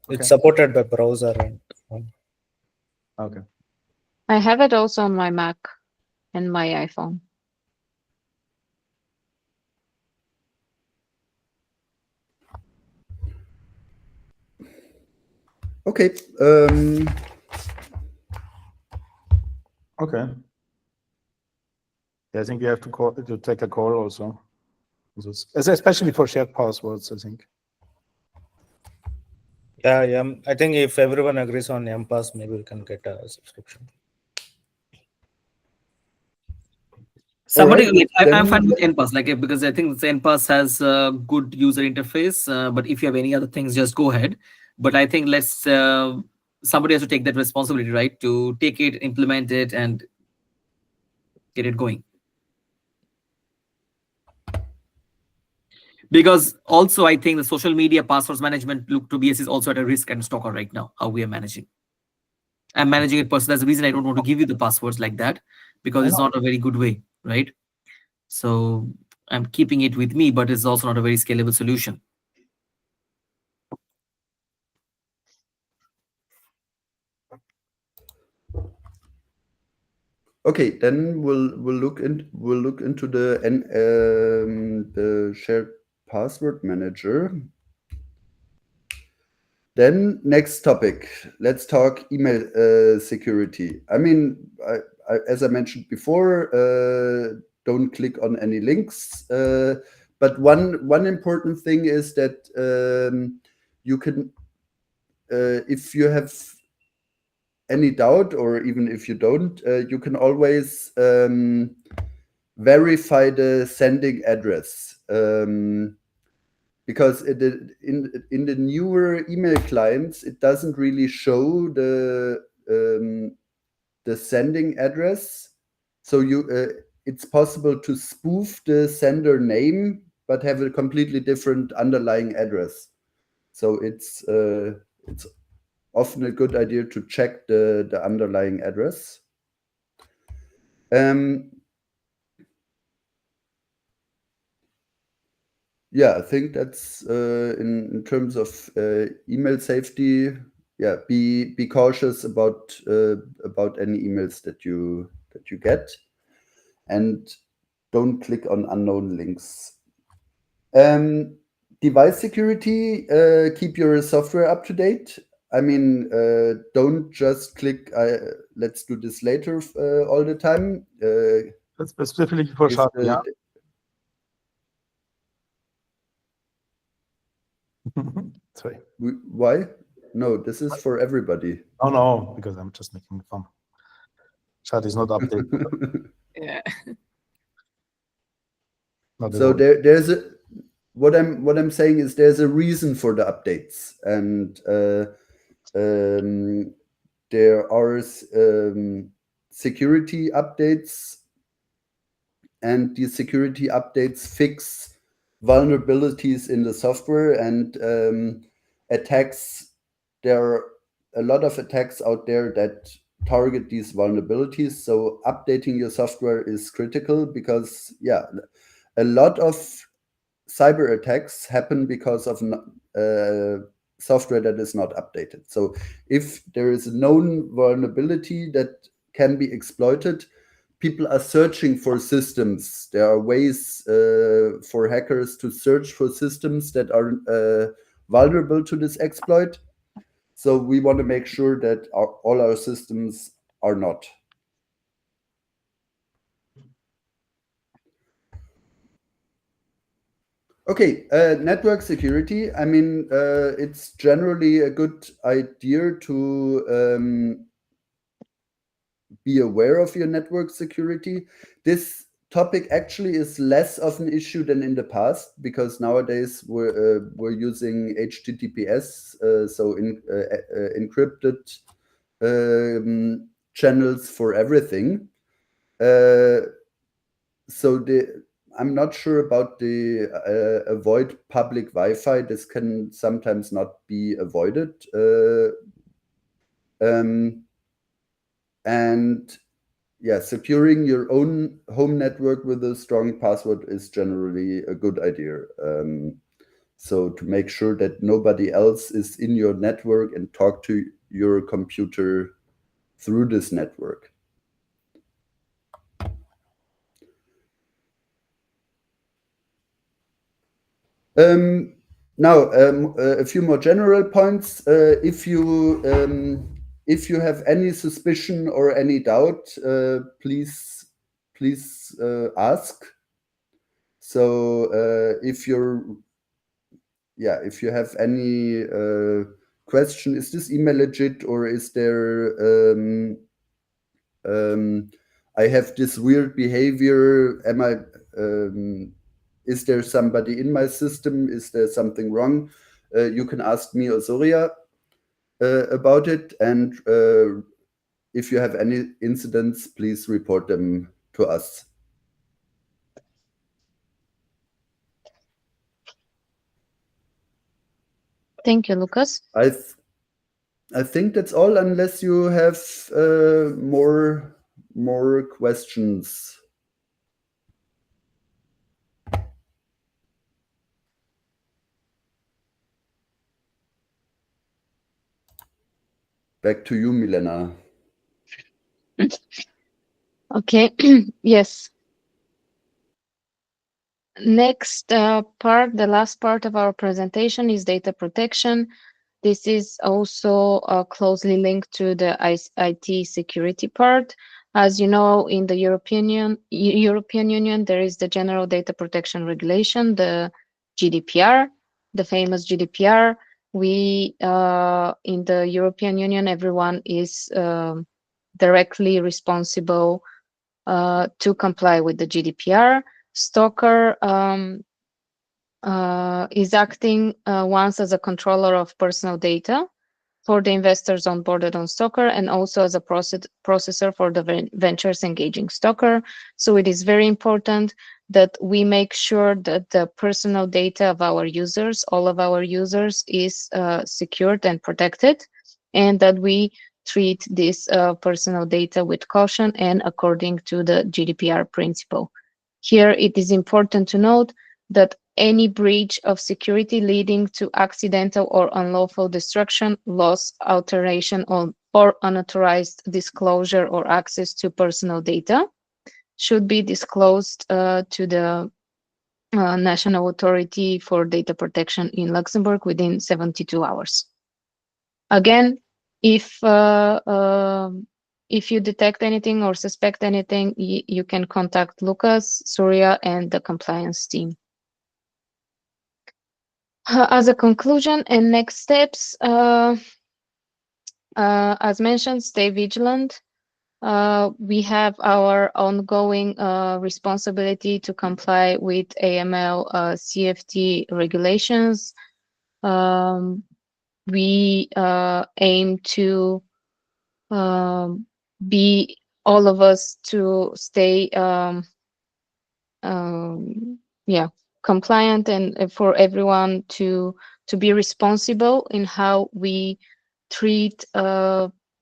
[SPEAKER 2] it's supported by browser and
[SPEAKER 4] Okay.
[SPEAKER 1] I have it also on my Mac and my iPhone.
[SPEAKER 3] Okay.
[SPEAKER 4] Okay. Yeah, I think we have to take a call also. Especially for shared passwords, I think.
[SPEAKER 2] yeah. I think if everyone agrees on NPass, maybe we can get a subscription.
[SPEAKER 5] Somebody,
[SPEAKER 3] right,
[SPEAKER 5] I'm fine with NPass, because I think NPass has a good user interface. But if you have any other things, just go ahead. But I think somebody has to take that responsibility, right? To take it, implement it, and get it going. Because also, I think the social media passwords management look to be is also at a risk and STOKR right now, how we are managing. I'm managing it personally. That's the reason I don't want to give you the passwords like that, because it's not a very good way, right? So I'm keeping it with me, but it's also not a very scalable solution.
[SPEAKER 3] Okay, then we'll look into the shared password manager. Then next topic, let's talk email security. I mean, as I mentioned before, don't click on any links. But one important thing is that you can, if you have any doubt, or even if you don't, you can always verify the sending address. Because in the newer email clients, it doesn't really show the sending address. So it's possible to spoof the sender name, but have a completely different underlying address. So it's often a good idea to check the underlying address. Yeah, I think that's in terms of email safety. Yeah, be cautious about any emails that you get, and don't click on unknown links. Device security, keep your software up to date. I mean, don't just click, let's do this later all the time.
[SPEAKER 4] That's specifically for Sharp, yeah. Sorry.
[SPEAKER 3] Why? No, this is for everybody.
[SPEAKER 4] Oh, no, because I'm just making fun. Chat is not updated.
[SPEAKER 8] Yeah.
[SPEAKER 3] So there's a what I'm saying is there's a reason for the updates, and there are security updates, and these security updates fix vulnerabilities in the software and attacks. There are a lot of attacks out there that target these vulnerabilities. So updating your software is critical, because a lot of cyber attacks happen because of software that is not updated. So if there is a known vulnerability that can be exploited, people are searching for systems. There are ways for hackers to search for systems that are vulnerable to this exploit. So we want to make sure that all our systems are not. Okay, network security. I mean, it's generally a good idea to be aware of your network security. This topic actually is less of an issue than in the past, because nowadays we're using HTTPS, so encrypted channels for everything. So I'm not sure about the avoid public Wi-Fi. This can sometimes not be avoided. And yeah, securing your own home network with a strong password is generally a good idea. So to make sure that nobody else is in your network and talk to your computer through this network. Now, a few more general points. If you have any suspicion or any doubt, please ask. So if you have any question, is this email legit, or is there I have this weird behavior? Is there somebody in my system? Is there something wrong? You can ask me or Surya about it. And if you have any incidents, please report them to us.
[SPEAKER 1] Thank you, Lucas.
[SPEAKER 3] I think that's all, unless you have more questions. Back to you, Milena.
[SPEAKER 1] Okay, yes. Next part, the last part of our presentation is data protection. This is also closely linked to the IT security part. As you know, in the European Union, there is the General Data Protection Regulation, the GDPR, the famous GDPR. We, in the European Union, everyone is directly responsible to comply with the GDPR. STOKR is acting once as a controller of personal data for the investors onboarded on STOKR, and also as a processor for the ventures engaging STOKR. So it is very important that we make sure that the personal data of our users, all of our users, is secured and protected, and that we treat this personal data with caution and according to the GDPR principle. Here, it is important to note that any breach of security leading to accidental or unlawful destruction, loss, alteration, or unauthorized disclosure or access to personal data should be disclosed to the National Authority for Data Protection in Luxembourg within 72 hours. Again, if you detect anything or suspect anything, you can contact Lucas, Surya, and the compliance team. As a conclusion and next steps, as mentioned, stay vigilant. We have our ongoing responsibility to comply with AML CFT regulations. We aim to be all of us to stay compliant, and for everyone to be responsible in how we treat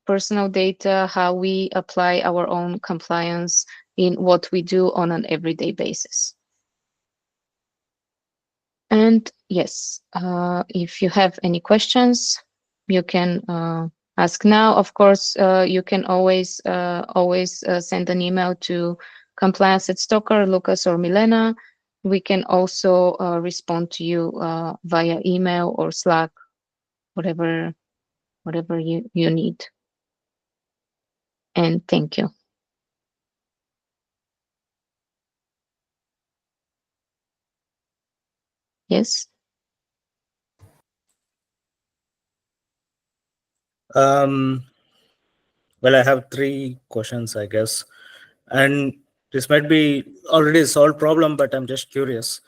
[SPEAKER 1] personal data, how we apply our own compliance in what we do on an everyday basis. And yes, if you have any questions, you can ask now. Of course, you can always send an email to compliance@STOKR, Lucas or Milena. We can also respond to you via email or Slack, whatever you need. And thank you. Yes.
[SPEAKER 2] Well, I have three questions, I guess, and this might be already a solved problem, but I'm just curious.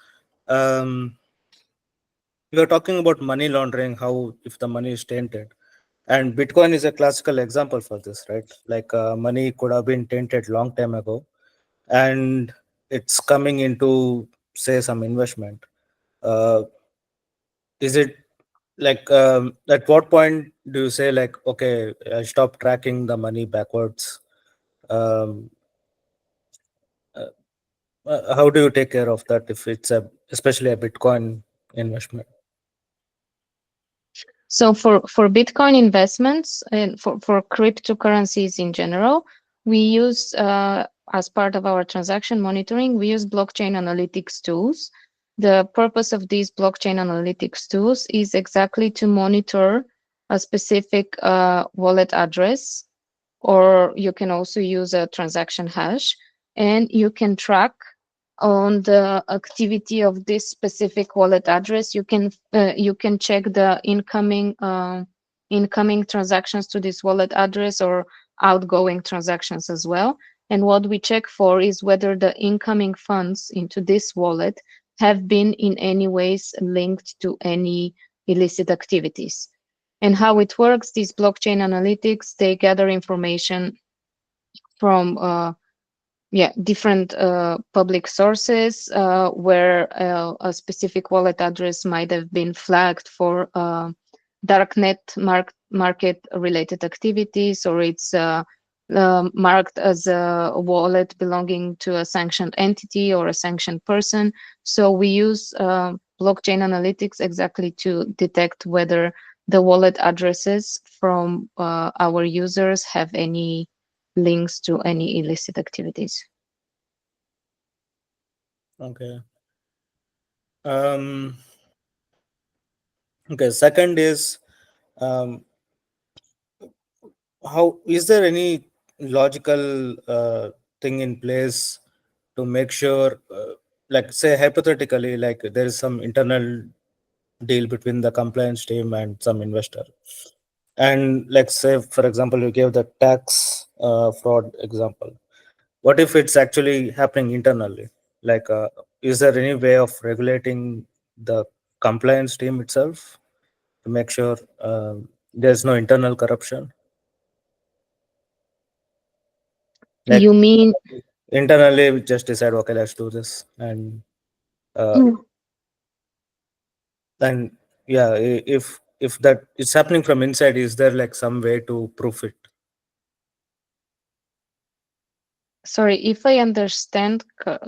[SPEAKER 2] You are talking about money laundering, how if the money is tainted, and Bitcoin is a classical example for this, right? Like money could have been tainted long time ago, and it's coming into say some investment. Uh, is it like at what point do you say like okay, I stop tracking the money backwards? Um, how do you take care of that if it's a especially a Bitcoin investment?
[SPEAKER 1] So for Bitcoin investments and for cryptocurrencies in general, we use as part of our transaction monitoring, we use blockchain analytics tools. The purpose of these blockchain analytics tools is exactly to monitor a specific wallet address, or you can also use a transaction hash, and you can track on the activity of this specific wallet address. You can check the incoming transactions to this wallet address or outgoing transactions as well. And what we check for is whether the incoming funds into this wallet have been in any ways linked to any illicit activities. And how it works, these blockchain analytics, they gather information from different public sources where a specific wallet address might have been flagged for darknet market related activities, or it's marked as a wallet belonging to a sanctioned entity or a sanctioned person. So we use blockchain analytics exactly to detect whether the wallet addresses from our users have any links to any illicit activities.
[SPEAKER 2] Okay. Um, okay. Second is, um, how is there any logical thing in place to make sure, like say hypothetically, like there is some internal deal between the compliance team and some investor, and like say for example, you gave the tax fraud example. What if it's actually happening internally? Like, is there any way of regulating the compliance team itself to make sure there's no internal corruption? Like
[SPEAKER 1] You mean
[SPEAKER 2] internally, we just decide, okay, let's do this, uh, and yeah, if that is happening from inside, is there like some way to proof it?
[SPEAKER 1] sorry, if I understand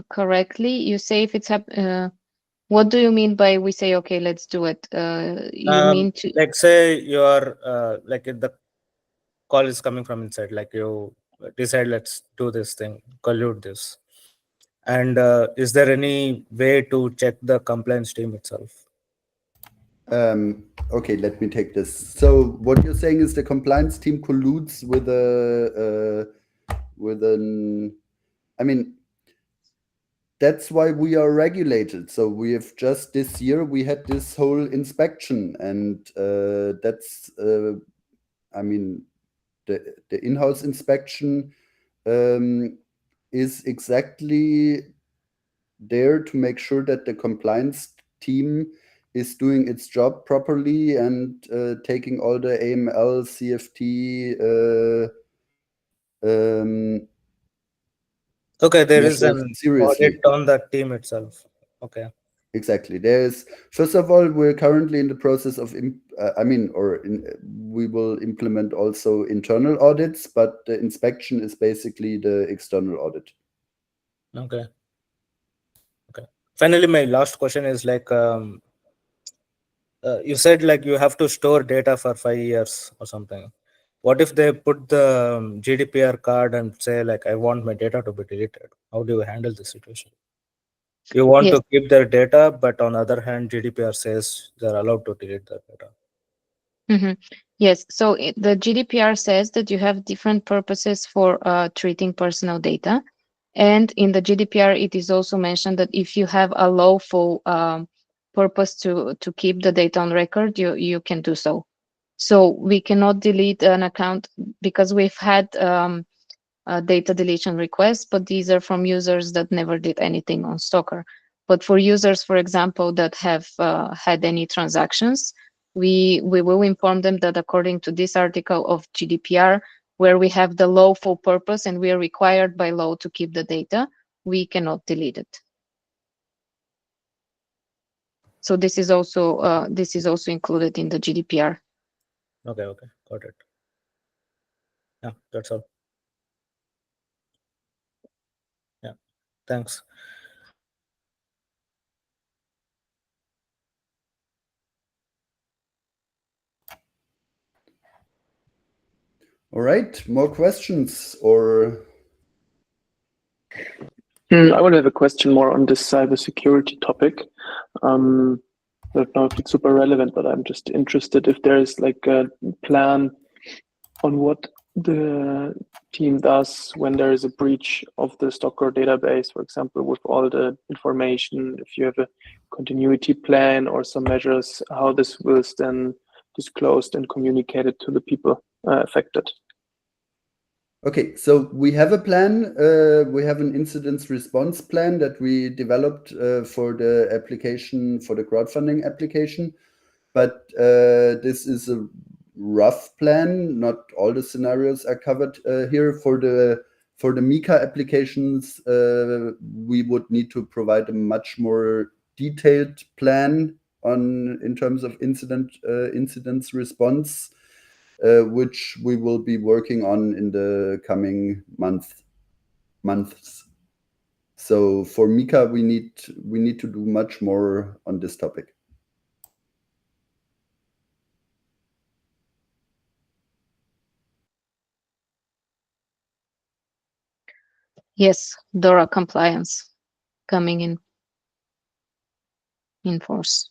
[SPEAKER 1] correctly, you say if it's what do you mean by we say okay, let's do it? You mean to
[SPEAKER 2] Like say you are like if the call is coming from inside, like you decide let's do this thing, collude this, and is there any way to check the compliance team itself?
[SPEAKER 3] Okay, let me take this. So what you're saying is the compliance team colludes with I mean, that's why we are regulated. So we have just this year we had this whole inspection, and that's I mean the in-house inspection is exactly there to make sure that the compliance team is doing its job properly and taking all the AML, CFT
[SPEAKER 2] Okay, there is
[SPEAKER 3] measures
[SPEAKER 2] an audit
[SPEAKER 3] seriously.
[SPEAKER 2] on the team itself. Okay.
[SPEAKER 3] Exactly. There's first of all, we're currently in the process of, we will implement also internal audits, but the inspection is basically the external audit.
[SPEAKER 2] Okay. Okay. Finally, my last question is like, you said like you have to store data for 5 years or something. What if they put the GDPR card and say like, I want my data to be deleted? How do you handle the situation? You want
[SPEAKER 1] yes.
[SPEAKER 2] to keep their data, but on the other hand, GDPR says they're allowed to delete their data.
[SPEAKER 1] Mhm. Yes, so the GDPR says that you have different purposes for treating personal data. And in the GDPR, it is also mentioned that if you have a lawful purpose to keep the data on record, you can do so. So we cannot delete an account because we've had data deletion requests, but these are from users that never did anything on STOKR. But for users, for example, that have had any transactions, we will inform them that according to this article of GDPR, where we have the law for purpose and we are required by law to keep the data, we cannot delete it. So this is also included in the GDPR.
[SPEAKER 2] Okay, got it. Yeah, that's all. Yeah, thanks.
[SPEAKER 3] All right, more questions or?
[SPEAKER 7] I would have a question more on this cybersecurity topic. I don't know if it's super relevant, but I'm just interested if there is like a plan on what the team does when there is a breach of the STOKR database, for example, with all the information, if you have a continuity plan or some measures, how this will then disclosed and communicated to the people affected.
[SPEAKER 3] Okay, so we have a plan. We have an incident response plan that we developed for the application, for the crowdfunding application. But this is a rough plan. Not all the scenarios are covered here. For the Mika applications, we would need to provide a much more detailed plan in terms of incidents response. Which we will be working on in the coming months. So for Mika, we need to do much more on this topic.
[SPEAKER 1] Yes, DORA compliance coming in force.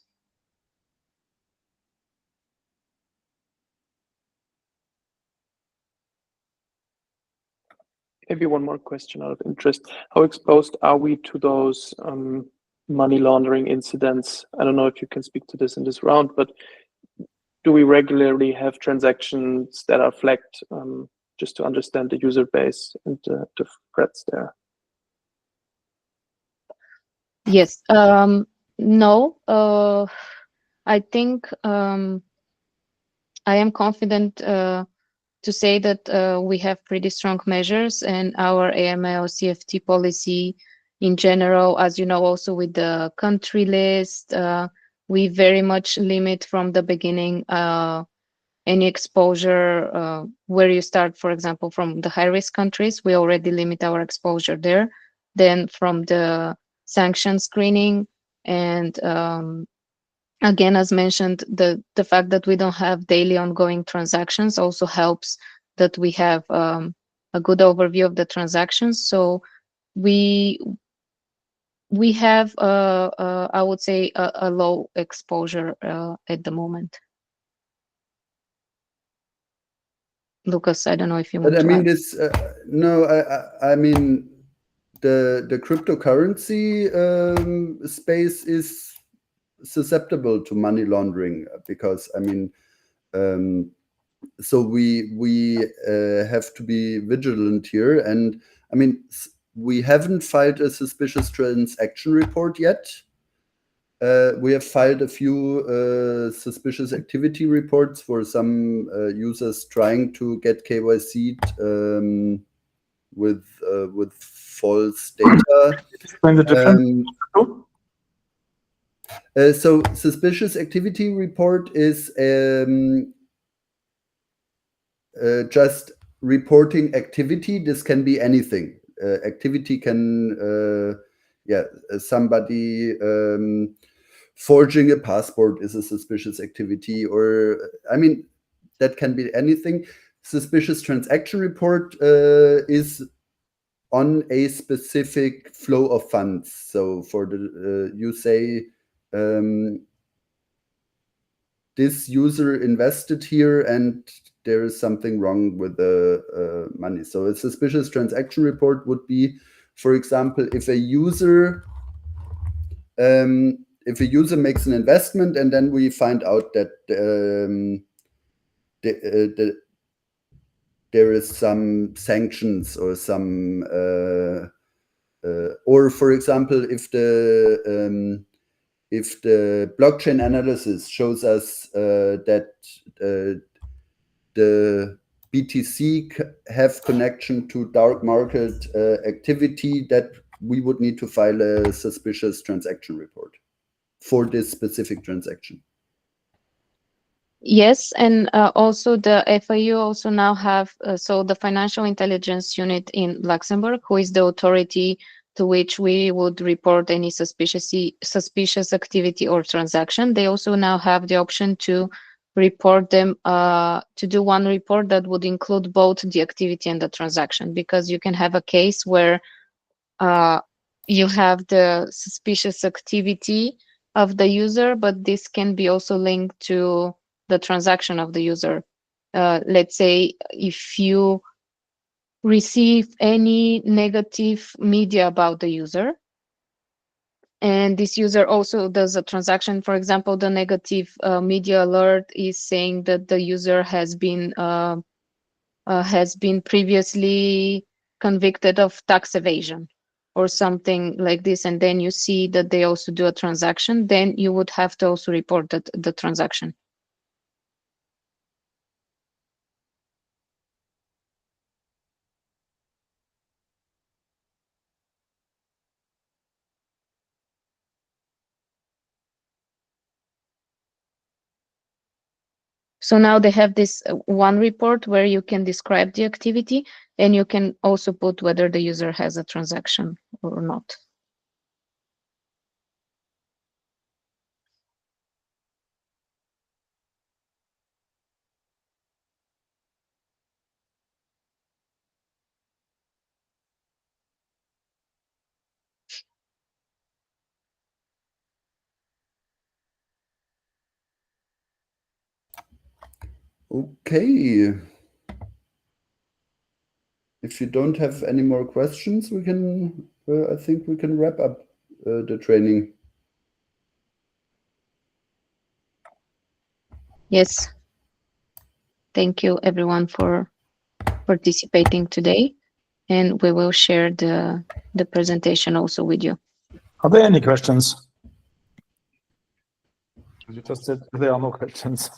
[SPEAKER 7] Maybe one more question out of interest. How exposed are we to those money laundering incidents? I don't know if you can speak to this in this round, but do we regularly have transactions that are flagged just to understand the user base and the threats there?
[SPEAKER 1] Yes. No. I think I am confident to say that we have pretty strong measures, and our AML CFT policy in general, as you know, also with the country list, we very much limit from the beginning any exposure where you start, for example, from the high-risk countries. We already limit our exposure there. Then from the sanction screening, and again, as mentioned, the fact that we don't have daily ongoing transactions also helps that we have a good overview of the transactions. So we have, I would say, a low exposure at the moment. Lucas, I don't know if you want
[SPEAKER 3] But I
[SPEAKER 1] to
[SPEAKER 3] mean,
[SPEAKER 1] add.
[SPEAKER 3] this no, I mean the cryptocurrency space is susceptible to money laundering because I mean, so we have to be vigilant here, and I mean we haven't filed a suspicious transaction report yet. We have filed a few suspicious activity reports for some users trying to get KYC'd with false data.
[SPEAKER 4] Explain the difference.
[SPEAKER 3] So suspicious activity report is just reporting activity. This can be anything. Activity can, somebody forging a passport is a suspicious activity, or I mean, that can be anything. Suspicious transaction report is on a specific flow of funds. So for the you say this user invested here and there is something wrong with the money. So a suspicious transaction report would be, for example, if a user if a user makes an investment and then we find out that there is some sanctions or some, or for example, if the blockchain analysis shows us that the BTC have connection to dark market activity, that we would need to file a suspicious transaction report for this specific transaction.
[SPEAKER 1] Yes, and also the FIU also now have, so the Financial Intelligence Unit in Luxembourg, who is the authority to which we would report any suspicious activity or transaction. They also now have the option to report them, to do one report that would include both the activity and the transaction, because you can have a case where you have the suspicious activity of the user, but this can be also linked to the transaction of the user. Let's say if you receive any negative media about the user, and this user also does a transaction, for example, the negative media alert is saying that the user has been previously convicted of tax evasion or something like this, and then you see that they also do a transaction, then you would have to also report the transaction. So now they have this one report where you can describe the activity, and you can also put whether the user has a transaction or not.
[SPEAKER 3] Okay. If you don't have any more questions, we can, I think we can wrap up the training.
[SPEAKER 1] Yes. Thank you everyone for participating today, and we will share the presentation also with you.
[SPEAKER 4] Are there any questions? You just said there are no questions.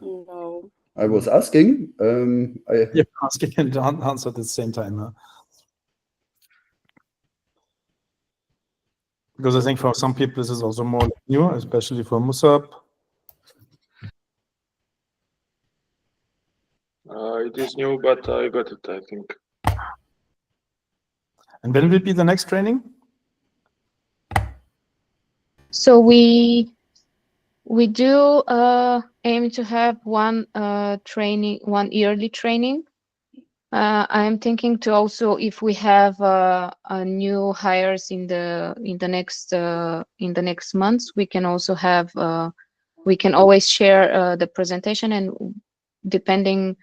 [SPEAKER 6] No.
[SPEAKER 3] I was asking.
[SPEAKER 4] You're asking and answer at the same time. Huh? Because I think for some people this is also more new, especially for Musab.
[SPEAKER 7] It is new, but I got it, I think.
[SPEAKER 4] And when will be the next training?
[SPEAKER 1] So we do aim to have one yearly training. I'm thinking to also, if we have a new hires in the next months, we can also have we can always share the presentation, and depending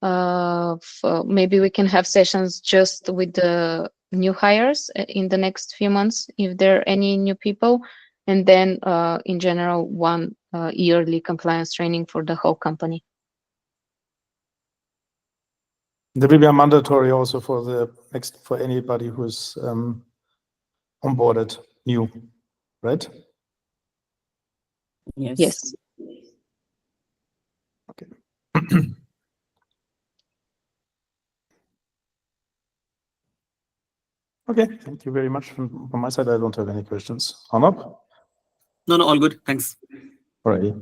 [SPEAKER 1] maybe we can have sessions just with the new hires in the next few months if there are any new people, and then in general one yearly compliance training for the whole company.
[SPEAKER 4] There will be a mandatory also for anybody who's onboarded new, right?
[SPEAKER 6] Yes.
[SPEAKER 1] Yes.
[SPEAKER 4] Okay. Okay, thank you very much. From my side, I don't have any questions. Arnab?
[SPEAKER 5] No, all good. Thanks.
[SPEAKER 4] All right.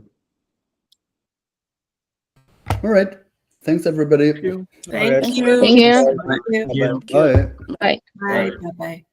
[SPEAKER 3] All right. Thanks, everybody.
[SPEAKER 6] Thank you.
[SPEAKER 1] Thank you.
[SPEAKER 6] Thank you.
[SPEAKER 3] Bye.
[SPEAKER 6] Bye.
[SPEAKER 8] Bye. Bye.